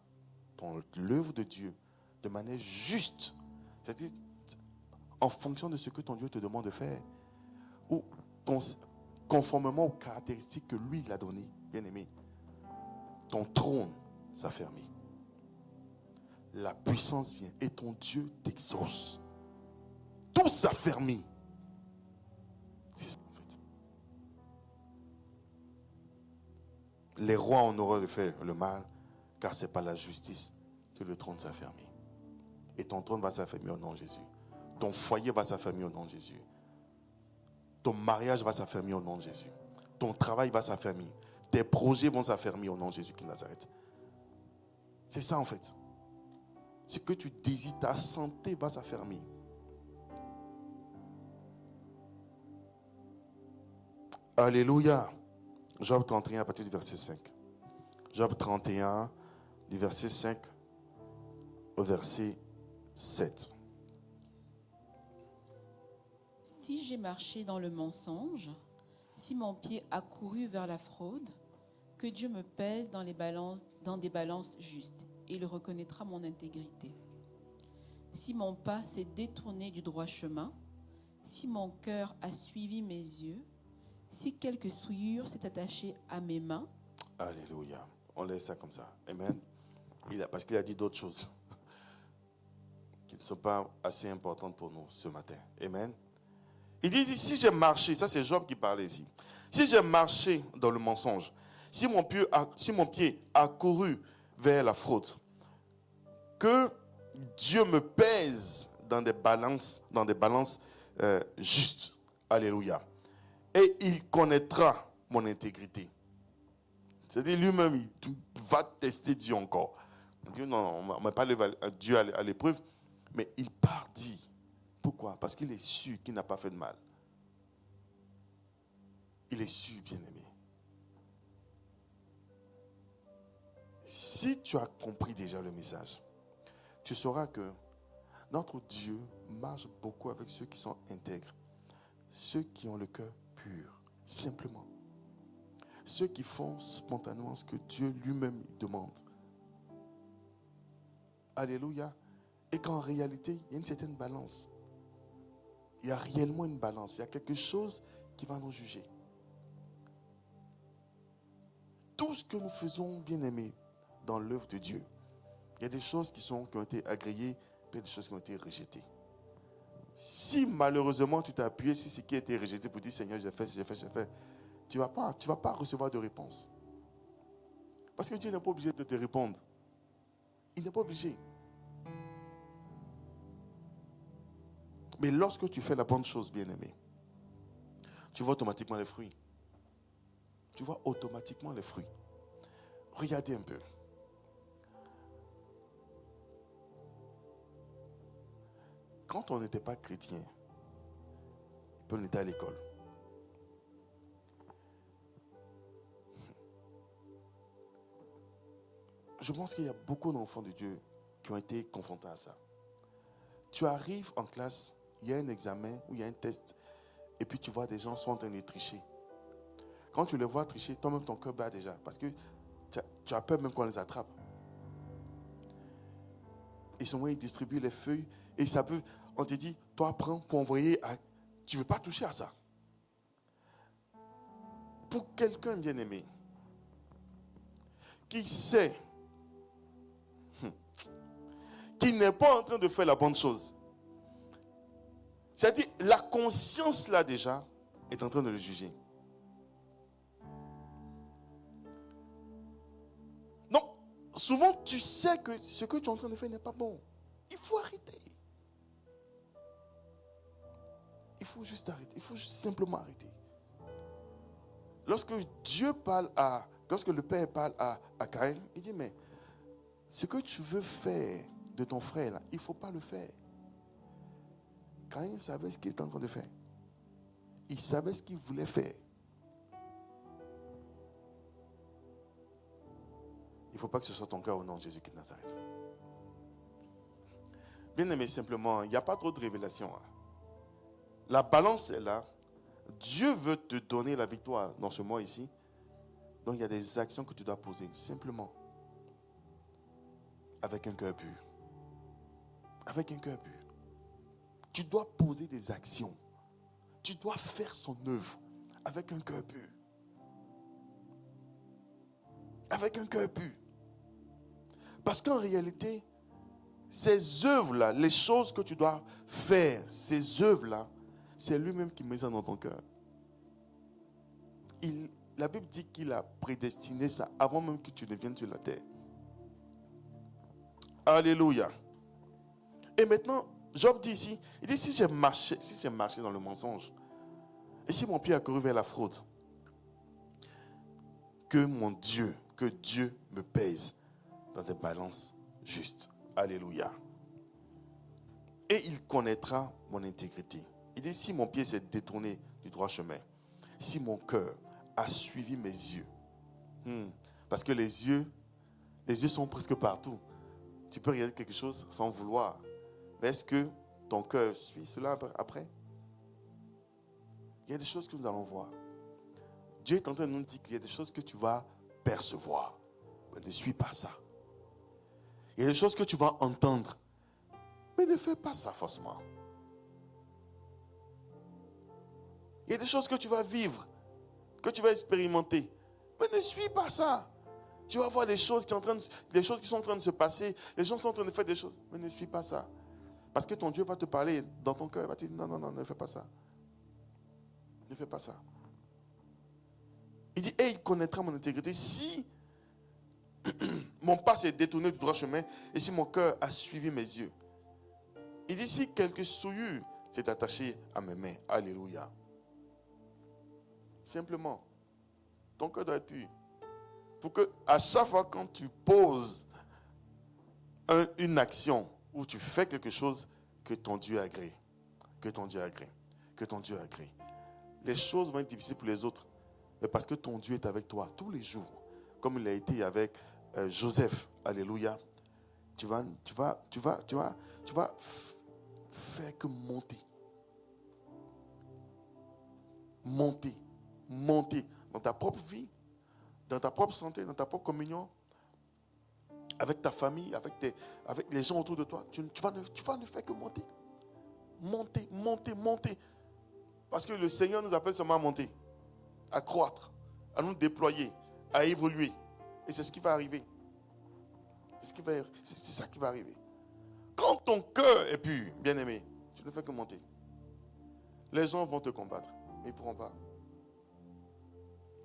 de Dieu, de manière juste, c'est-à-dire en fonction de ce que ton Dieu te demande de faire, ou conformément aux caractéristiques que lui il a données, bien aimé, ton trône s'affermit. La puissance vient et ton Dieu t'exauce. Tout s'affermit. C'est ça en fait. Les rois ont horreur de faire le mal, car c'est par la justice que le trône s'affermit. Et ton trône va s'affermir au nom de Jésus. Ton foyer va s'affermir au nom de Jésus. Ton mariage va s'affermir au nom de Jésus. Ton travail va s'affermir. Tes projets vont s'affermir au nom de Jésus qui Nazareth. C'est ça en fait. Ce que tu désires, ta santé va s'affermir. Alléluia. Job 31 à partir du verset 5. Job 31 du verset 5 au verset 7. Si j'ai marché dans le mensonge, si mon pied a couru vers la fraude, que Dieu me pèse dans des balances justes, et il reconnaîtra mon intégrité. Si mon pas s'est détourné du droit chemin, si mon cœur a suivi mes yeux, si quelque souillure s'est attachée à mes mains. Alléluia. On laisse ça comme ça. Amen. Parce qu'il a dit d'autres choses qui ne sont pas assez importantes pour nous ce matin. Amen. Il dit, si j'ai marché, ça c'est Job qui parlait ici. Si j'ai marché dans le mensonge, si mon pied a couru vers la fraude, que Dieu me pèse dans des balances justes. Alléluia. Et il connaîtra mon intégrité. C'est-à-dire lui-même, il va tester Dieu encore. Dieu, non, on ne met pas Dieu à l'épreuve, mais il part dire. Pourquoi? Parce qu'il est sûr qu'il n'a pas fait de mal. Il est sûr, bien-aimé. Si tu as compris déjà le message, tu sauras que notre Dieu marche beaucoup avec ceux qui sont intègres, ceux qui ont le cœur pur, simplement. Ceux qui font spontanément ce que Dieu lui-même demande. Alléluia. Et qu'en réalité, il y a une certaine balance. Il y a réellement une balance. Il y a quelque chose qui va nous juger. Tout ce que nous faisons, bien-aimés, dans l'œuvre de Dieu, il y a des choses qui ont été agréées, puis des choses qui ont été rejetées. Si malheureusement tu t'es appuyé sur ce qui a été rejeté pour dire Seigneur, j'ai fait, tu ne vas pas recevoir de réponse. Parce que Dieu n'est pas obligé de te répondre. Il n'est pas obligé. Mais lorsque tu fais la bonne chose, bien-aimé, tu vois automatiquement les fruits. Tu vois automatiquement les fruits. Regardez un peu. Quand on n'était pas chrétien, puis on était à l'école, je pense qu'il y a beaucoup d'enfants de Dieu qui ont été confrontés à ça. Tu arrives en classe, il y a un examen ou il y a un test, et puis tu vois des gens sont en train de tricher. Quand tu les vois tricher, toi-même ton cœur bat déjà, parce que tu as peur même qu'on les attrape. Ils distribuent les feuilles, et ça peut, on te dit, toi prends pour envoyer à... Tu ne veux pas toucher à ça. Pour quelqu'un bien aimé, qui sait, qui n'est pas en train de faire la bonne chose, c'est-à-dire la conscience là déjà est en train de le juger. Donc, souvent tu sais que ce que tu es en train de faire n'est pas bon. Il faut arrêter. Il faut juste arrêter. Il faut juste simplement arrêter. Lorsque le Père parle à Caïn, il dit, mais ce que tu veux faire de ton frère, là, il ne faut pas le faire. Caïn savait ce qu'il était en train de faire. Il savait ce qu'il voulait faire. Il ne faut pas que ce soit ton cas au nom de Jésus-Christ de Nazareth. Bien aimé, simplement, il n'y a pas trop de révélation. La balance est là. Dieu veut te donner la victoire dans ce mois ici. Donc il y a des actions que tu dois poser simplement. Avec un cœur pur. Avec un cœur pur. Tu dois poser des actions. Tu dois faire son œuvre avec un cœur pur. Avec un cœur pur. Parce qu'en réalité, ces œuvres-là, les choses que tu dois faire, ces œuvres-là, c'est lui-même qui met ça dans ton cœur. La Bible dit qu'il a prédestiné ça avant même que tu ne viennes sur la terre. Alléluia. Et maintenant, Job dit ici, il dit si j'ai marché dans le mensonge, et si mon pied a couru vers la fraude, que Dieu me pèse dans des balances justes. Alléluia. Et il connaîtra mon intégrité. Il dit si mon pied s'est détourné du droit chemin, si mon cœur a suivi mes yeux, parce que les yeux sont presque partout. Tu peux regarder quelque chose sans vouloir. Mais est-ce que ton cœur suit cela après? Il y a des choses que nous allons voir. Dieu est en train de nous dire qu'il y a des choses que tu vas percevoir. Mais ne suis pas ça. Il y a des choses que tu vas entendre. Mais ne fais pas ça forcément. Il y a des choses que tu vas vivre, que tu vas expérimenter. Mais ne suis pas ça. Tu vas voir des choses qui sont en train de se passer. Les gens sont en train de faire des choses. Mais ne suis pas ça. Parce que ton Dieu va te parler dans ton cœur. Il va te dire non, ne fais pas ça. Ne fais pas ça. Il dit, et il connaîtra mon intégrité si mon pas s'est détourné du droit chemin et si mon cœur a suivi mes yeux. Il dit, si quelque souillure s'est attaché à mes mains. Alléluia. Simplement, ton cœur doit être pur. Pour que à chaque fois quand tu poses une action ou tu fais quelque chose, que ton Dieu agrée. Que ton Dieu agrée. Que ton Dieu agrée. Les choses vont être difficiles pour les autres. Mais parce que ton Dieu est avec toi tous les jours. Comme il a été avec Joseph. Alléluia. Tu vas faire que monter. Monter dans ta propre vie, dans ta propre santé, dans ta propre communion, avec ta famille, avec les gens autour de toi. Tu vas ne faire que monter. Monter. Parce que le Seigneur nous appelle seulement à monter, à croître, à nous déployer, à évoluer. Et c'est ce qui va arriver. C'est ça qui va arriver. Quand ton cœur est pur, bien-aimé, tu ne fais que monter. Les gens vont te combattre, mais ils ne pourront pas.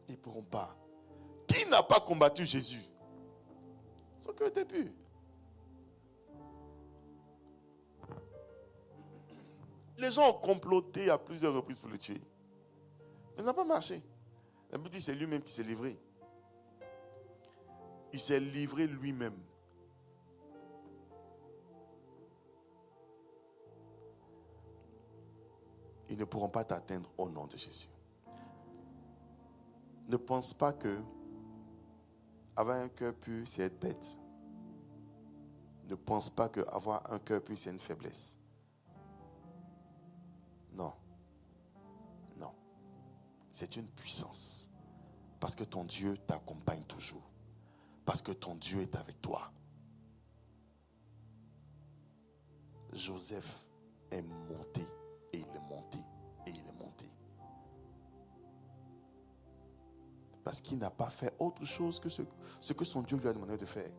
Ils ne pourront pas. Qui n'a pas combattu Jésus? Son cœur était pur. Les gens ont comploté à plusieurs reprises pour le tuer. Mais ça n'a pas marché. La Bible dit que c'est lui-même qui s'est livré. Il s'est livré lui-même. Ils ne pourront pas t'atteindre au nom de Jésus. Ne pense pas que avoir un cœur pur, c'est être bête. Ne pense pas que avoir un cœur pur, c'est une faiblesse. Non. C'est une puissance. Parce que ton Dieu t'accompagne toujours. Parce que ton Dieu est avec toi. Joseph est monté, et il est monté, et il est monté. Parce qu'il n'a pas fait autre chose que ce que son Dieu lui a demandé de faire.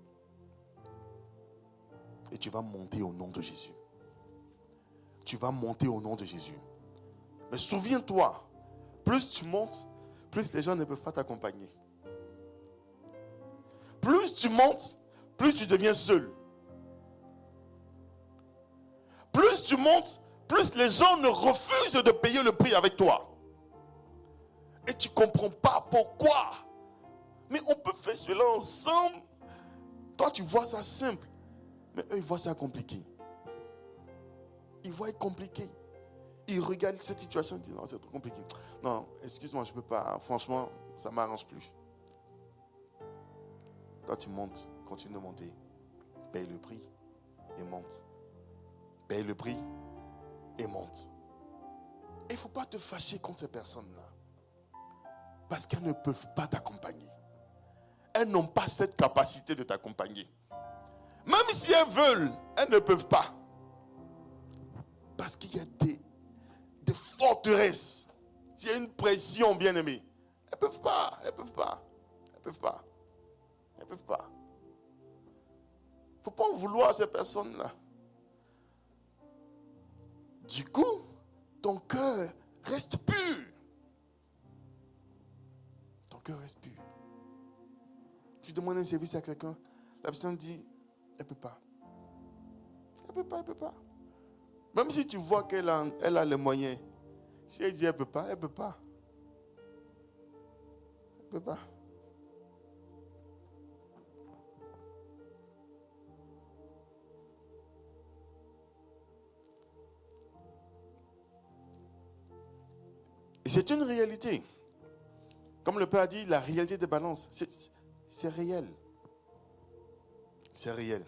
Et tu vas monter au nom de Jésus. Tu vas monter au nom de Jésus. Mais souviens-toi, plus tu montes, plus les gens ne peuvent pas t'accompagner. Plus tu montes, plus tu deviens seul. Plus tu montes, plus les gens ne refusent de payer le prix avec toi. Et tu ne comprends pas pourquoi. Mais on peut faire cela ensemble. Toi, tu vois ça simple. Mais eux, ils voient ça compliqué. Ils voient compliqué. Ils regardent cette situation et disent non, c'est trop compliqué. Non, excuse-moi, je ne peux pas. Franchement, ça ne m'arrange plus. Toi, tu montes, continue de monter. Paye le prix et monte. Paye le prix et monte. Il ne faut pas te fâcher contre ces personnes-là. Parce qu'elles ne peuvent pas t'accompagner. Elles n'ont pas cette capacité de t'accompagner. Même si elles veulent, elles ne peuvent pas. Parce qu'il y a des forteresses. Il y a une pression, bien-aimée. Elles ne peuvent pas. Elles ne peuvent pas. Elles ne peuvent pas. Elles ne peuvent pas. Il ne faut pas en vouloir à ces personnes-là. Du coup, ton cœur reste pur. Ton cœur reste pur. Tu demandes un service à quelqu'un, la personne dit, elle ne peut pas. Elle ne peut pas, elle ne peut pas. Même si tu vois qu'elle a les moyens, si elle dit elle ne peut pas, elle ne peut pas. Elle ne peut pas. Et c'est une réalité. Comme le Père a dit, la réalité des balances, c'est réel. C'est réel.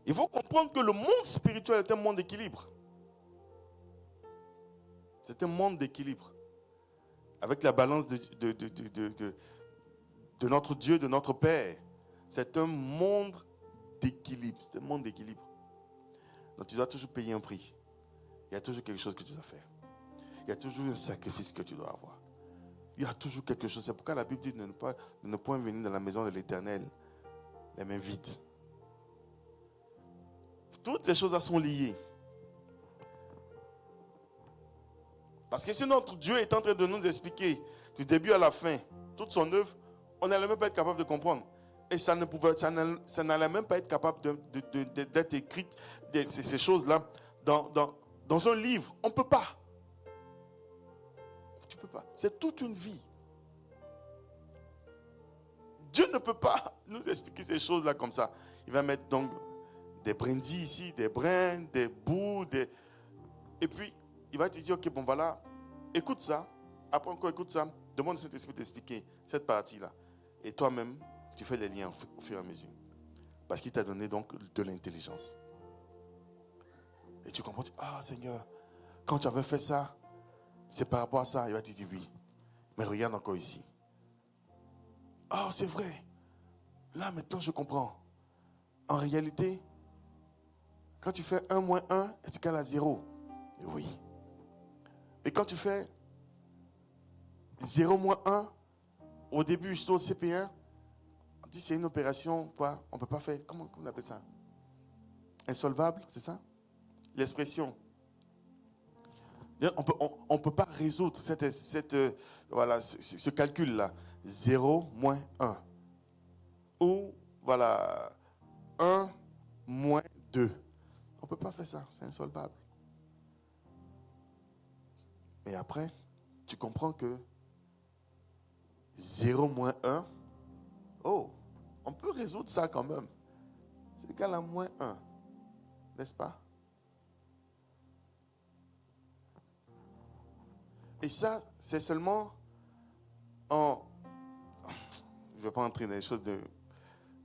Il faut comprendre que le monde spirituel est un monde d'équilibre. C'est un monde d'équilibre. Avec la balance de notre Dieu, de notre Père. C'est un monde d'équilibre. C'est un monde d'équilibre. Donc tu dois toujours payer un prix. Il y a toujours quelque chose que tu dois faire. Il y a toujours un sacrifice que tu dois avoir. Il y a toujours quelque chose. C'est pourquoi la Bible dit de ne point venir dans la maison de l'Éternel les mains vides. Toutes ces choses-là sont liées. Parce que si notre Dieu est en train de nous expliquer du début à la fin toute son œuvre, on n'allait même pas être capable de comprendre. Et ça n'allait même pas être capable d'être écrite, ces choses-là, dans un livre. On ne peut pas. Tu ne peux pas. C'est toute une vie. Dieu ne peut pas nous expliquer ces choses-là comme ça. Il va mettre donc des brindilles ici, des brins, des bouts, et puis il va te dire, ok, bon voilà, écoute ça. Après encore, écoute ça. Demande à cet esprit d'expliquer cette partie-là. Et toi-même, tu fais les liens au fur et à mesure. Parce qu'il t'a donné donc de l'intelligence. Et tu comprends, ah Seigneur, quand tu avais fait ça, c'est par rapport à ça. Il va te dire oui. Mais regarde encore ici. Ah, c'est vrai. Là, maintenant, je comprends. En réalité, quand tu fais 1 moins 1 est égal à 0. Oui. Et quand tu fais 0 moins 1, au début, je suis au CP1, on dit c'est une opération, quoi, on ne peut pas faire. Comment on appelle ça? Insolvable, c'est ça? L'expression. On ne peut pas résoudre ce calcul-là. 0 moins 1. Ou, voilà, 1 moins 2. On ne peut pas faire ça, c'est insolvable. Mais après, tu comprends que 0 moins 1, oh, on peut résoudre ça quand même. C'est égal à moins 1, n'est-ce pas? Et ça, c'est seulement en... Je ne vais pas entrer dans les choses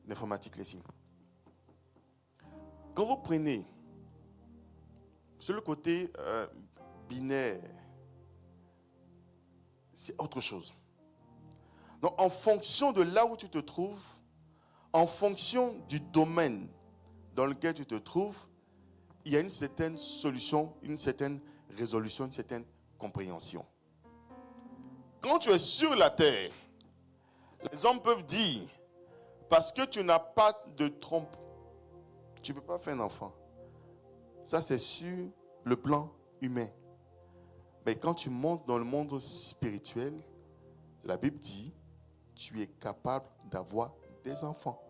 d'informatique ici. Quand vous prenez sur le côté binaire, c'est autre chose. Donc, en fonction de là où tu te trouves, en fonction du domaine dans lequel tu te trouves, il y a une certaine solution, une certaine résolution, une certaine compréhension. Quand tu es sur la terre, les hommes peuvent dire, parce que tu n'as pas de trompe, tu ne peux pas faire un enfant. Ça, c'est sur le plan humain. Mais quand tu montes dans le monde spirituel, la Bible dit, tu es capable d'avoir des enfants.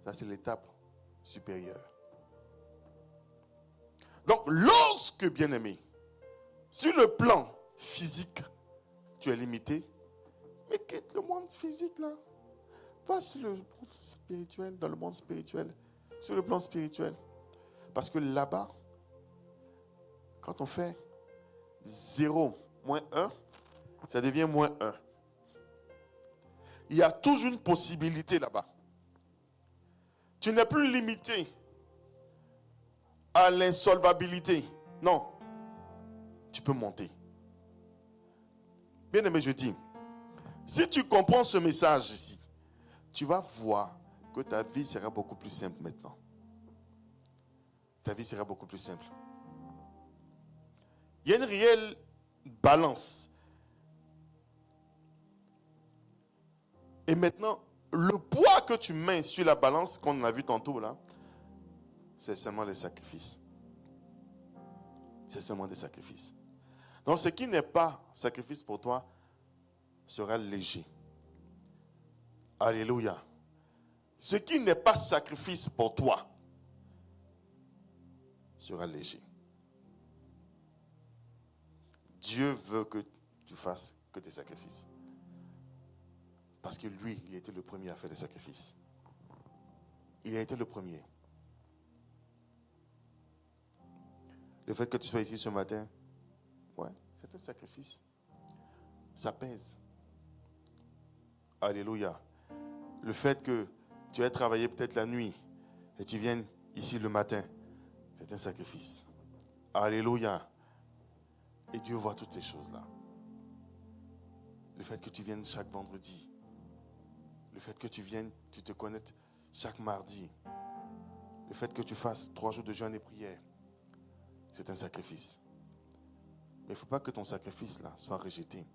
Ça, c'est l'étape supérieure. Donc, lorsque, bien-aimé, sur le plan physique, tu es limité, mais quitte le monde physique là. Va sur le monde spirituel, dans le monde spirituel, sur le plan spirituel. Parce que là-bas, quand on fait 0 moins 1, ça devient moins 1. Il y a toujours une possibilité là-bas. Tu n'es plus limité à l'insolvabilité. Non, tu peux monter. Bien aimé, je dis, si tu comprends ce message ici, tu vas voir que ta vie sera beaucoup plus simple maintenant. Ta vie sera beaucoup plus simple. Il y a une réelle balance. Et maintenant, le poids que tu mets sur la balance, qu'on a vu tantôt là, c'est seulement les sacrifices. C'est seulement des sacrifices. Donc, ce qui n'est pas sacrifice pour toi sera léger. Alléluia. Ce qui n'est pas sacrifice pour toi sera léger. Dieu veut que tu fasses que des sacrifices. Parce que lui, il était le premier à faire des sacrifices. Il a été le premier. Le fait que tu sois ici ce matin, ouais, c'est un sacrifice. Ça pèse. Alléluia. Le fait que tu aies travaillé peut-être la nuit et tu viennes ici le matin, c'est un sacrifice. Alléluia. Et Dieu voit toutes ces choses-là. Le fait que tu viennes chaque vendredi, le fait que tu viennes, tu te connectes chaque mardi, le fait que tu fasses 3 jours de jeûne et prière, c'est un sacrifice. Mais il ne faut pas que ton sacrifice là soit rejeté.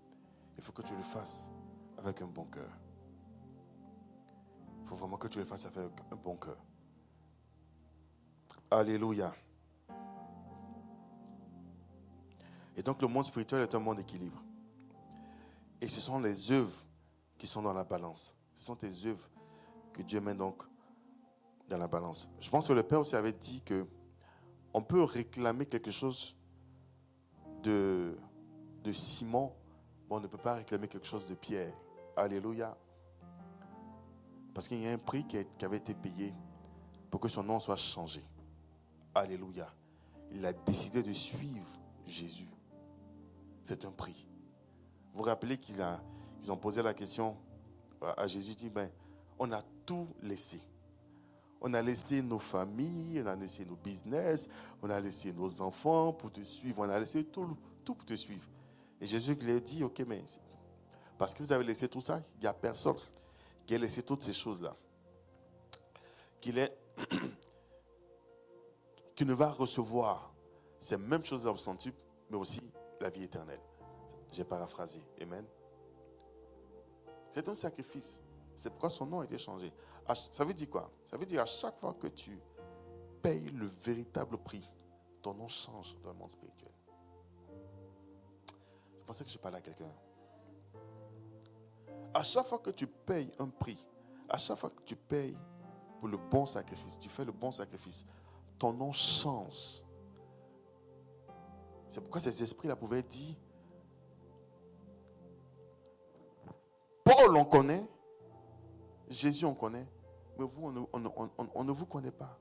Il faut que tu le fasses avec un bon cœur. Il faut vraiment que tu le fasses avec un bon cœur. Alléluia. Et donc le monde spirituel est un monde d'équilibre. Et ce sont les œuvres qui sont dans la balance. Ce sont tes œuvres que Dieu met donc dans la balance. Je pense que le Père aussi avait dit que on peut réclamer quelque chose de Simon, mais on ne peut pas réclamer quelque chose de Pierre. Alléluia. Parce qu'il y a un prix qui avait été payé pour que son nom soit changé. Alléluia. Il a décidé de suivre Jésus. C'est un prix. Vous vous rappelez qu'ils ont posé la question à Jésus, dit, on a tout laissé. On a laissé nos familles, on a laissé nos business, on a laissé nos enfants pour te suivre, on a laissé tout pour te suivre. Et Jésus lui a dit, ok, mais parce que vous avez laissé tout ça, il n'y a personne qui a laissé toutes ces choses-là, qui ne va recevoir ces mêmes choses au centuple, mais aussi la vie éternelle. J'ai paraphrasé. Amen. C'est un sacrifice. C'est pourquoi son nom a été changé. Ça veut dire quoi? Ça veut dire à chaque fois que tu payes le véritable prix, ton nom change dans le monde spirituel. Je pensais que je parlais à quelqu'un. À chaque fois que tu payes un prix, à chaque fois que tu payes pour le bon sacrifice, tu fais le bon sacrifice, ton nom change. C'est pourquoi ces esprits-là pouvaient dire, Paul on connaît, Jésus on connaît, mais vous on ne vous connaît pas.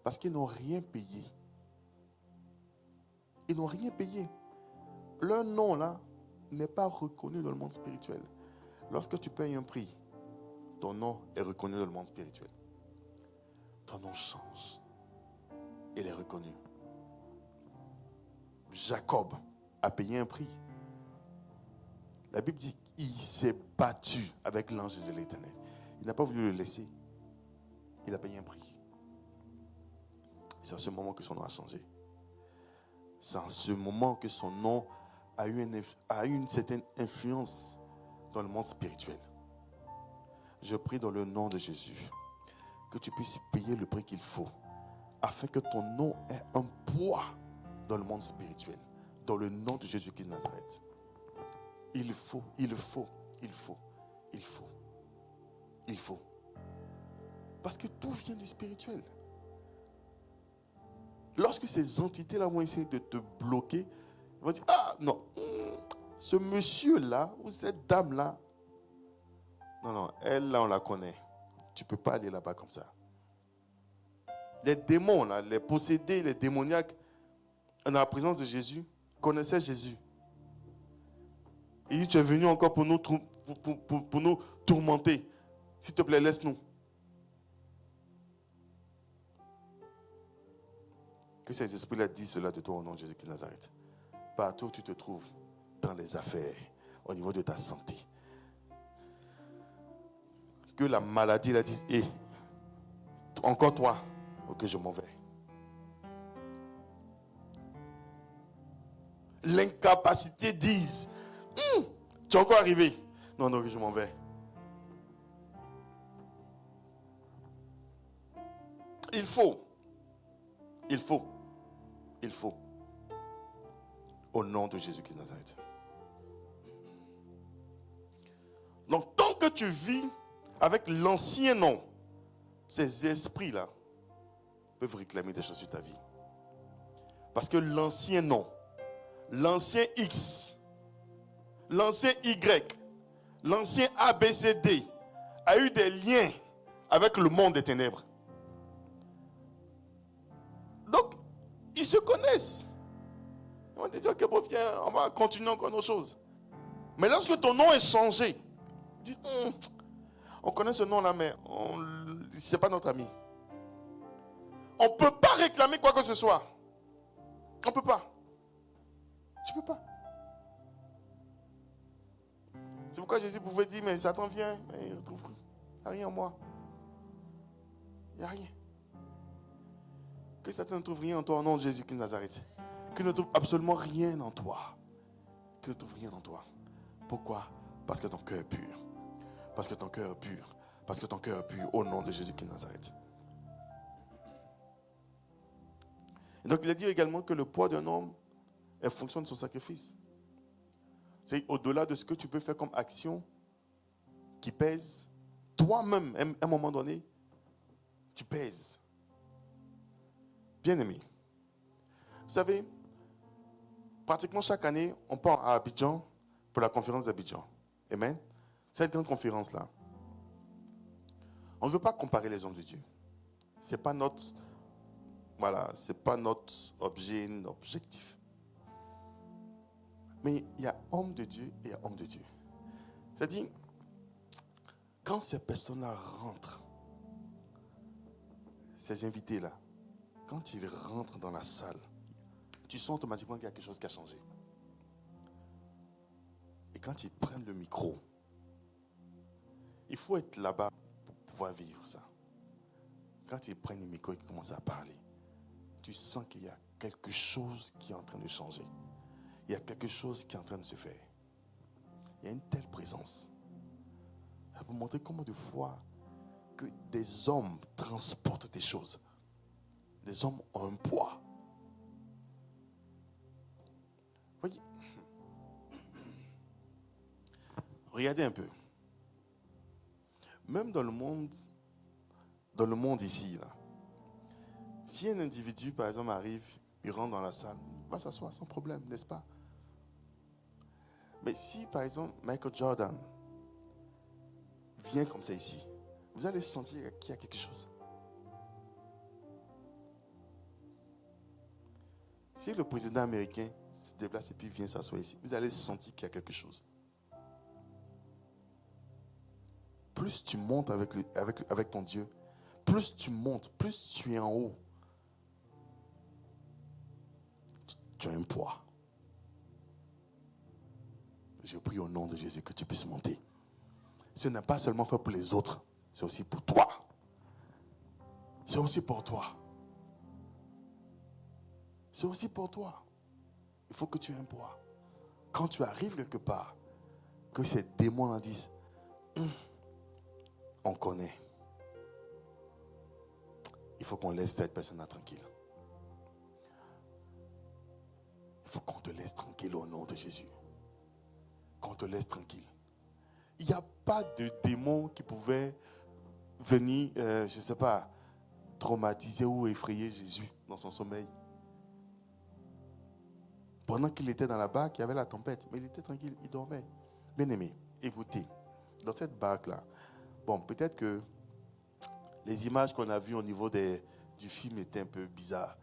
Parce qu'ils n'ont rien payé. Ils n'ont rien payé. Leur nom là n'est pas reconnu dans le monde spirituel. Lorsque tu payes un prix, ton nom est reconnu dans le monde spirituel. Ton nom change. Il est reconnu. Jacob a payé un prix. La Bible dit qu'il s'est battu avec l'ange de l'Éternel. Il n'a pas voulu le laisser. Il a payé un prix. C'est à ce moment que son nom a changé. C'est à ce moment que son nom a eu une certaine influence dans le monde spirituel. Je prie dans le nom de Jésus que tu puisses payer le prix qu'il faut afin que ton nom ait un poids dans le monde spirituel. Dans le nom de Jésus-Christ de Nazareth. Il faut. Parce que tout vient du spirituel. Lorsque ces entités-là vont essayer de te bloquer, ils vont dire, ah non, ce monsieur-là ou cette dame-là, non, elle là on la connaît. Tu ne peux pas aller là-bas comme ça. Les démons, là, les possédés, les démoniaques, dans la présence de Jésus, connaissaient Jésus. Il dit, tu es venu encore pour nous tourmenter. S'il te plaît, laisse-nous. Que ces esprits-là disent cela de toi au nom de Jésus-Christ de Nazareth. Partout où tu te trouves, dans les affaires, au niveau de ta santé. Que la maladie la dise, hé, encore toi, ok, je m'en vais. L'incapacité dise, tu es encore arrivé. Non, je m'en vais. Il faut. Au nom de Jésus-Christ de Nazareth. Donc, tant que tu vis avec l'ancien nom, ces esprits-là peuvent réclamer des choses sur ta vie. Parce que l'ancien nom, l'ancien X, l'ancien Y, l'ancien ABCD a eu des liens avec le monde des ténèbres. Donc, ils se connaissent. On dit, ok, bon, viens, on va continuer encore nos choses. Mais lorsque ton nom est changé, dis, on connaît ce nom-là, mais ce n'est pas notre ami. On ne peut pas réclamer quoi que ce soit. On ne peut pas. Tu ne peux pas. C'est pourquoi Jésus pouvait dire, mais Satan vient, mais il retrouve. Il n'y a rien en moi. Il n'y a rien. Que Satan ne trouve rien en toi au nom de Jésus-Christ de Nazareth. Qu'il ne trouve absolument rien en toi. Qu'il ne trouve rien en toi. Pourquoi? Parce que ton cœur est pur. Parce que ton cœur est pur. Parce que ton cœur est pur au nom de Jésus-Christ de Nazareth. Et donc il a dit également que le poids d'un homme est fonction de son sacrifice. C'est au-delà de ce que tu peux faire comme action qui pèse. Toi-même, à un moment donné, tu pèses. Bien-aimé. Vous savez, pratiquement chaque année, on part à Abidjan pour la conférence d'Abidjan. Amen. Cette grande conférence-là, on ne veut pas comparer les hommes de Dieu. Ce n'est pas notre, c'est pas notre objet, notre objectif. Mais il y a homme de Dieu et il y a homme de Dieu. C'est-à-dire, quand ces personnes-là rentrent, ces invités-là, quand ils rentrent dans la salle, tu sens automatiquement qu'il y a quelque chose qui a changé. Et quand ils prennent le micro, il faut être là-bas pour pouvoir vivre ça. Quand ils prennent le micro et qu'ils commencent à parler, tu sens qu'il y a quelque chose qui est en train de changer. Il y a quelque chose qui est en train de se faire. Il y a une telle présence. Je vais vous montrer comment de fois que des hommes transportent des choses. Des hommes ont un poids. Voyez. Regardez un peu. Même dans le monde ici, là, si un individu, par exemple, arrive, il rentre dans la salle, il va s'asseoir sans problème, n'est-ce pas? Mais si, par exemple, Michael Jordan vient comme ça ici, vous allez sentir qu'il y a quelque chose. Si le président américain se déplace et puis vient s'asseoir ici, vous allez sentir qu'il y a quelque chose. Plus tu montes avec ton Dieu, plus tu montes, plus tu es en haut, tu as un poids. Je prie au nom de Jésus que tu puisses monter. Ce n'est pas seulement fait pour les autres, c'est aussi pour toi. C'est aussi pour toi. C'est aussi pour toi. Il faut que tu aies un poids. Quand tu arrives quelque part, que ces démons disent, on connaît. Il faut qu'on laisse cette personne tranquille. Il faut qu'on te laisse tranquille au nom de Jésus. Qu'on te laisse tranquille. Il n'y a pas de démon qui pouvait venir, je ne sais pas, traumatiser ou effrayer Jésus dans son sommeil. Pendant qu'il était dans la barque, il y avait la tempête, mais il était tranquille, il dormait. Bien aimé, écoutez, dans cette barque-là, bon, peut-être que les images qu'on a vues au niveau du film étaient un peu bizarres.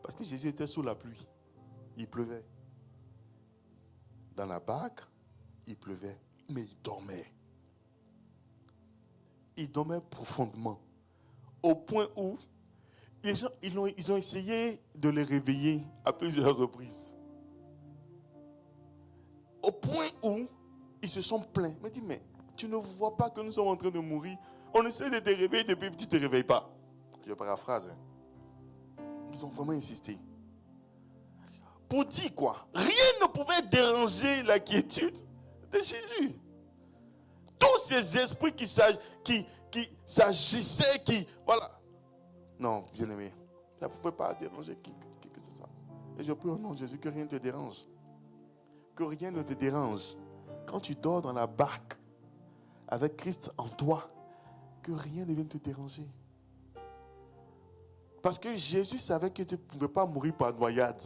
Parce que Jésus était sous la pluie. Il pleuvait. Dans la barque, il pleuvait, mais il dormait. Il dormait profondément. Au point où les gens, ils ont essayé de les réveiller à plusieurs reprises. Au point où ils se sont plaints. Ils me disent, mais tu ne vois pas que nous sommes en train de mourir? On essaie de te réveiller depuis que tu ne te réveilles pas. Je paraphrase. Ils ont vraiment insisté. Pour dire quoi? Rien ne pouvait déranger la quiétude de Jésus. Tous ces esprits qui s'agissaient, voilà. Non, bien-aimé, ça ne pouvait pas déranger qui que ce soit. Et je prie au nom de Jésus que rien ne te dérange. Que rien ne te dérange. Quand tu dors dans la barque avec Christ en toi, que rien ne vienne te déranger. Parce que Jésus savait que tu ne pouvais pas mourir par noyade.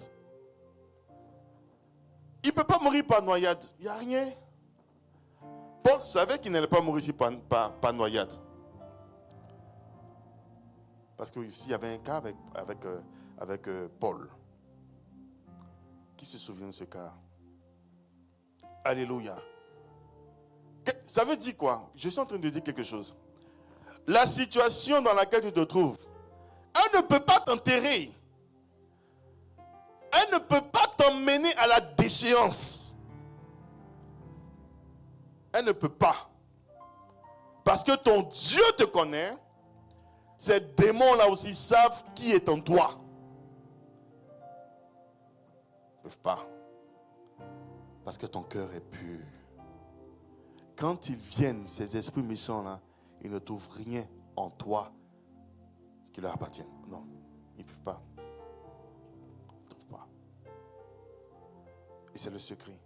Il ne peut pas mourir par noyade. Il n'y a rien. Paul savait qu'il n'allait pas mourir ici par noyade. Parce que ici, il y avait un cas avec Paul. Qui se souvient de ce cas? Alléluia. Ça veut dire quoi? Je suis en train de dire quelque chose. La situation dans laquelle tu te trouves, elle ne peut pas t'enterrer. Elle ne peut pas t'emmener à la déchéance. Elle ne peut pas. Parce que ton Dieu te connaît. Ces démons-là aussi savent qui est en toi. Ils ne peuvent pas. Parce que ton cœur est pur. Quand ils viennent, ces esprits méchants-là, ils ne trouvent rien en toi qui leur appartienne. Non, ils ne peuvent pas. Ils ne trouvent pas. Et c'est le secret.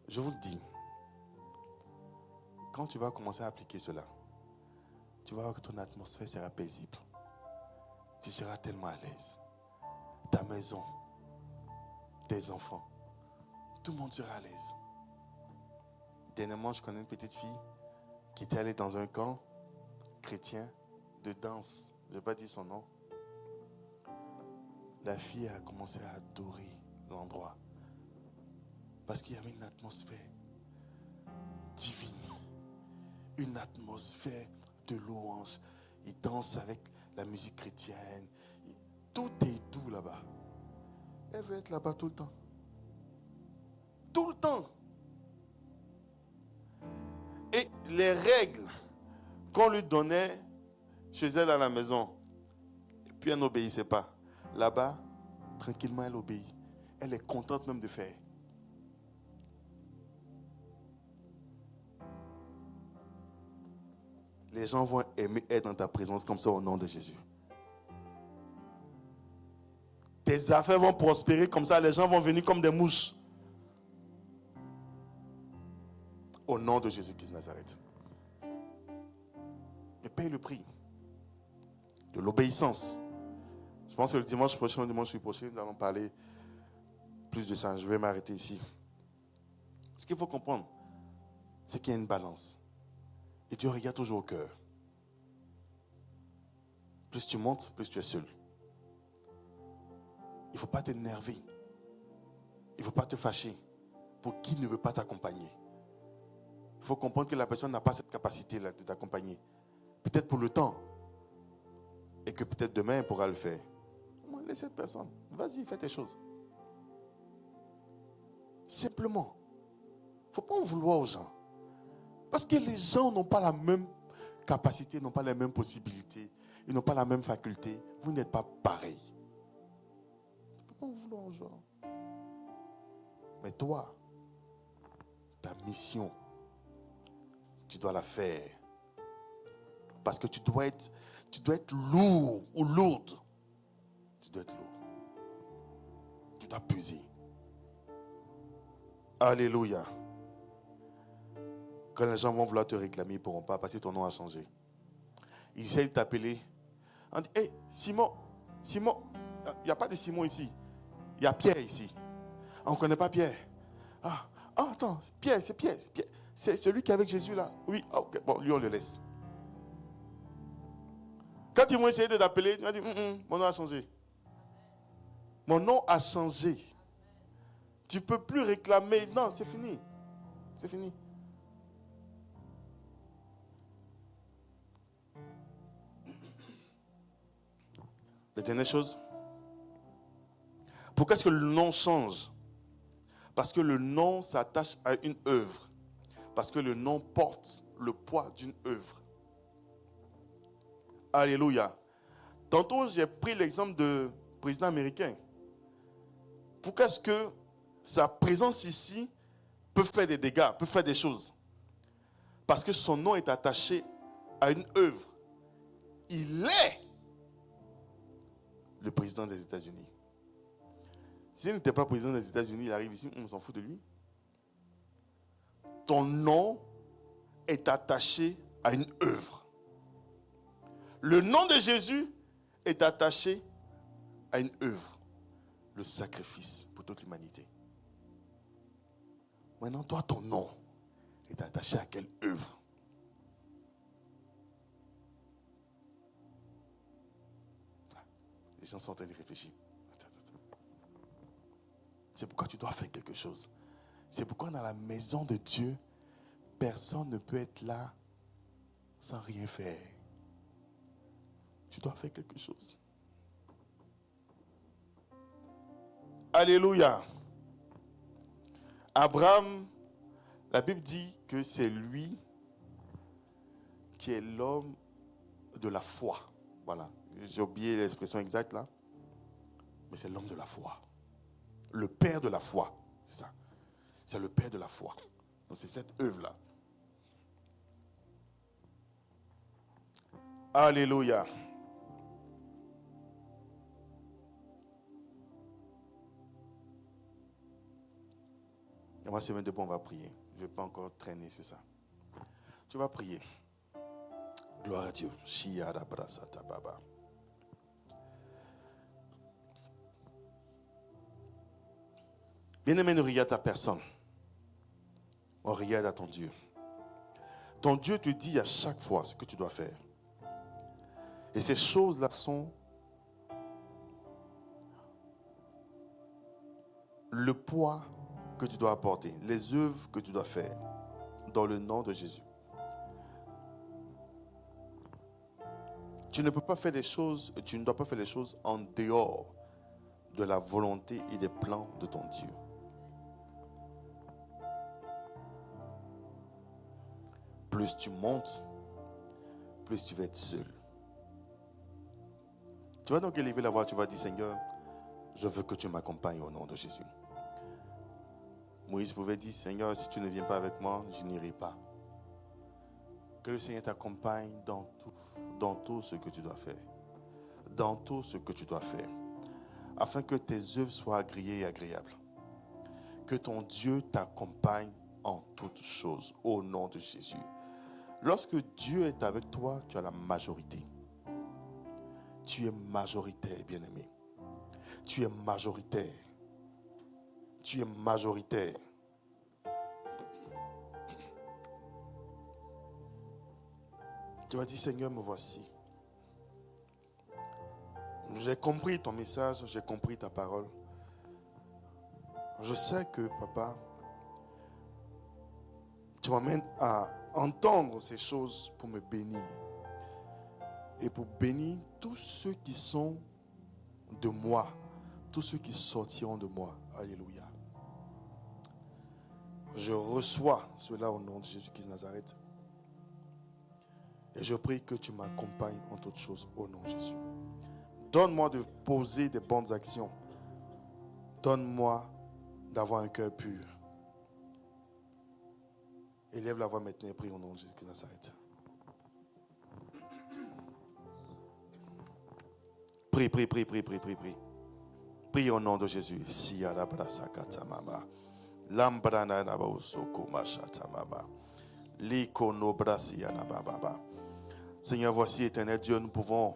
Je vous le dis, quand tu vas commencer à appliquer cela, tu vas voir que ton atmosphère sera paisible. Tu seras tellement à l'aise. Ta maison, tes enfants, tout le monde sera à l'aise. Dernièrement, je connais une petite fille qui était allée dans un camp chrétien de danse. Je ne vais pas dire son nom. La fille a commencé à adorer l'endroit. Parce qu'il y avait une atmosphère divine. Une atmosphère de louange. Ils dansent avec la musique chrétienne. Tout est doux là-bas. Elle veut être là-bas tout le temps. Tout le temps. Et les règles qu'on lui donnait chez elle à la maison, et puis elle n'obéissait pas. Là-bas, tranquillement, elle obéit. Elle est contente même de faire. Les gens vont aimer être dans ta présence comme ça au nom de Jésus. Tes affaires vont prospérer comme ça. Les gens vont venir comme des mouches. Au nom de Jésus-Christ de Nazareth. Et paye le prix de l'obéissance. Je pense que le dimanche prochain, nous allons parler plus de ça. Je vais m'arrêter ici. Ce qu'il faut comprendre, c'est qu'il y a une balance. Et Dieu regarde toujours au cœur. Plus tu montes, plus tu es seul. Il ne faut pas t'énerver. Il ne faut pas te fâcher pour qui ne veut pas t'accompagner. Il faut comprendre que la personne n'a pas cette capacité-là de t'accompagner. Peut-être pour le temps. Et que peut-être demain, elle pourra le faire. Laisse cette personne. Vas-y, fais tes choses. Simplement. Il ne faut pas en vouloir aux gens. Parce que les gens n'ont pas la même capacités n'ont pas les mêmes possibilités. Ils n'ont pas la même faculté. Vous n'êtes pas pareil. Tu ne peux pas en vouloir aux gens. Mais toi, ta mission, tu dois la faire. Parce que tu dois être lourd ou lourde. Tu dois être lourd. Tu dois peser. Alléluia. Quand les gens vont vouloir te réclamer, ils ne pourront pas parce que ton nom a changé. Ils essayent de t'appeler. On dit, hey, Simon, il n'y a pas de Simon ici. Il y a Pierre ici. On ne connaît pas Pierre. Ah, attends, Pierre, c'est Pierre. C'est celui qui est avec Jésus là. Oui, ok, bon, lui on le laisse. Quand ils vont essayer de t'appeler, tu vas dire, mon nom a changé. Mon nom a changé. Tu ne peux plus réclamer. Non, c'est fini. C'est fini. La dernière chose. Pourquoi est-ce que le nom change? Parce que le nom s'attache à une œuvre. Parce que le nom porte le poids d'une œuvre. Alléluia. Tantôt, j'ai pris l'exemple de président américain. Pourquoi est-ce que sa présence ici peut faire des dégâts, peut faire des choses? Parce que son nom est attaché à une œuvre. Il est le président des États-Unis. S'il n'était pas président des États-Unis, il arrive ici, on s'en fout de lui. Ton nom est attaché à une œuvre. Le nom de Jésus est attaché à une œuvre. Le sacrifice pour toute l'humanité. Maintenant, toi, ton nom est attaché à quelle œuvre? Les gens sont en train de réfléchir. C'est pourquoi tu dois faire quelque chose. C'est pourquoi dans la maison de Dieu, personne ne peut être là sans rien faire. Tu dois faire quelque chose. Alléluia. Abraham, la Bible dit que c'est lui qui est l'homme de la foi. Voilà. J'ai oublié l'expression exacte là. Mais c'est l'homme de la foi. Le père de la foi. C'est ça. C'est le père de la foi. Donc c'est cette œuvre-là. Alléluia. Et moi, semaine de bon, on va prier. Je ne vais pas encore traîner sur ça. Tu vas prier. Gloire à Dieu. Bien-aimé, ne regarde à personne. On regarde à ton Dieu. Ton Dieu te dit à chaque fois ce que tu dois faire. Et ces choses-là sont le poids que tu dois apporter, les œuvres que tu dois faire dans le nom de Jésus. Tu ne peux pas faire les choses, tu ne dois pas faire les choses en dehors de la volonté et des plans de ton Dieu. Plus tu montes, plus tu vas être seul. Tu vas donc élever la voix, tu vas dire, Seigneur, je veux que tu m'accompagnes au nom de Jésus. Moïse pouvait dire, Seigneur, si tu ne viens pas avec moi, je n'irai pas. Que le Seigneur t'accompagne dans tout ce que tu dois faire. Dans tout ce que tu dois faire. Afin que tes œuvres soient agréées et agréables. Que ton Dieu t'accompagne en toutes choses, au nom de Jésus. Lorsque Dieu est avec toi, tu as la majorité. Tu es majoritaire, bien-aimé. Tu es majoritaire. Tu es majoritaire. Tu vas dire, Seigneur, me voici. J'ai compris ton message, j'ai compris ta parole. Je sais que, papa, tu m'amènes à entendre ces choses pour me bénir. Et pour bénir tous ceux qui sont de moi, tous ceux qui sortiront de moi. Alléluia. Je reçois cela au nom de Jésus-Christ de Nazareth. Et je prie que tu m'accompagnes en toutes choses au nom de Jésus. Donne-moi de poser des bonnes actions. Donne-moi d'avoir un cœur pur. Élève la voix maintenant et prie au nom de Jésus de Nazareth. Prie, prie, prie, prie, prie, prie, prie. Prie au nom de Jésus. Seigneur, voici, éternel Dieu, nous pouvons,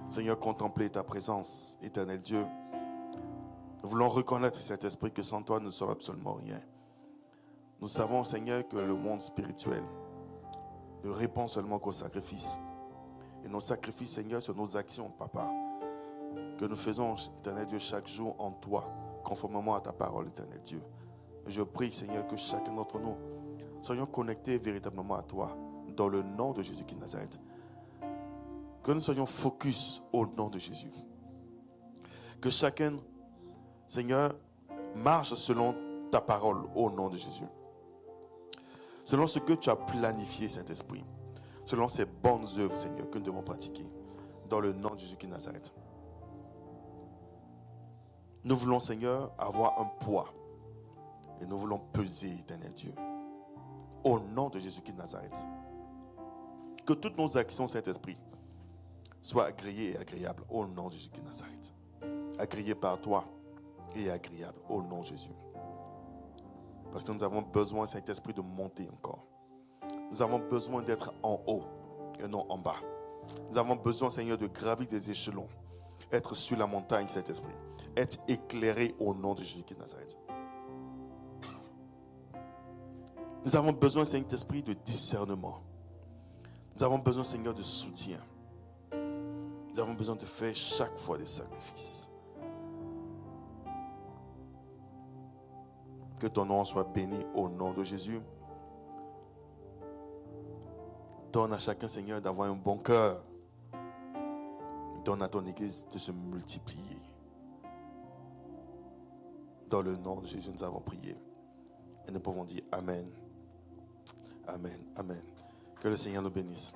Seigneur, contempler ta présence, éternel Dieu. Nous voulons reconnaître, Saint-Esprit, que sans toi, nous ne sommes absolument rien. Nous savons, Seigneur, que le monde spirituel ne répond seulement qu'au sacrifice. Et nos sacrifices, Seigneur, sur nos actions, Papa, que nous faisons, éternel Dieu, chaque jour en toi, conformément à ta parole, éternel Dieu. Je prie, Seigneur, que chacun d'entre nous soyons connectés véritablement à toi, dans le nom de Jésus-Christ de Nazareth. Que nous soyons focus au nom de Jésus. Que chacun, Seigneur, marche selon ta parole au nom de Jésus. Selon ce que tu as planifié, Saint-Esprit. Selon ces bonnes œuvres, Seigneur, que nous devons pratiquer. Dans le nom de Jésus-Christ de Nazareth. Nous voulons, Seigneur, avoir un poids. Et nous voulons peser, éternel Dieu. Au nom de Jésus-Christ de Nazareth. Que toutes nos actions, Saint-Esprit, soient agréées et agréables. Au nom de Jésus-Christ de Nazareth. Agréées par toi et agréables. Au nom de Jésus. Parce que nous avons besoin, Saint-Esprit, de monter encore. Nous avons besoin d'être en haut et non en bas. Nous avons besoin, Seigneur, de gravir des échelons. Être sur la montagne, Saint-Esprit. Être éclairé au nom de Jésus-Christ de Nazareth. Nous avons besoin, Saint-Esprit, de discernement. Nous avons besoin, Seigneur, de soutien. Nous avons besoin de faire chaque fois des sacrifices. Que ton nom soit béni au nom de Jésus. Donne à chacun, Seigneur, d'avoir un bon cœur. Donne à ton Église de se multiplier. Dans le nom de Jésus, nous avons prié. Et nous pouvons dire Amen. Amen. Amen. Que le Seigneur nous bénisse.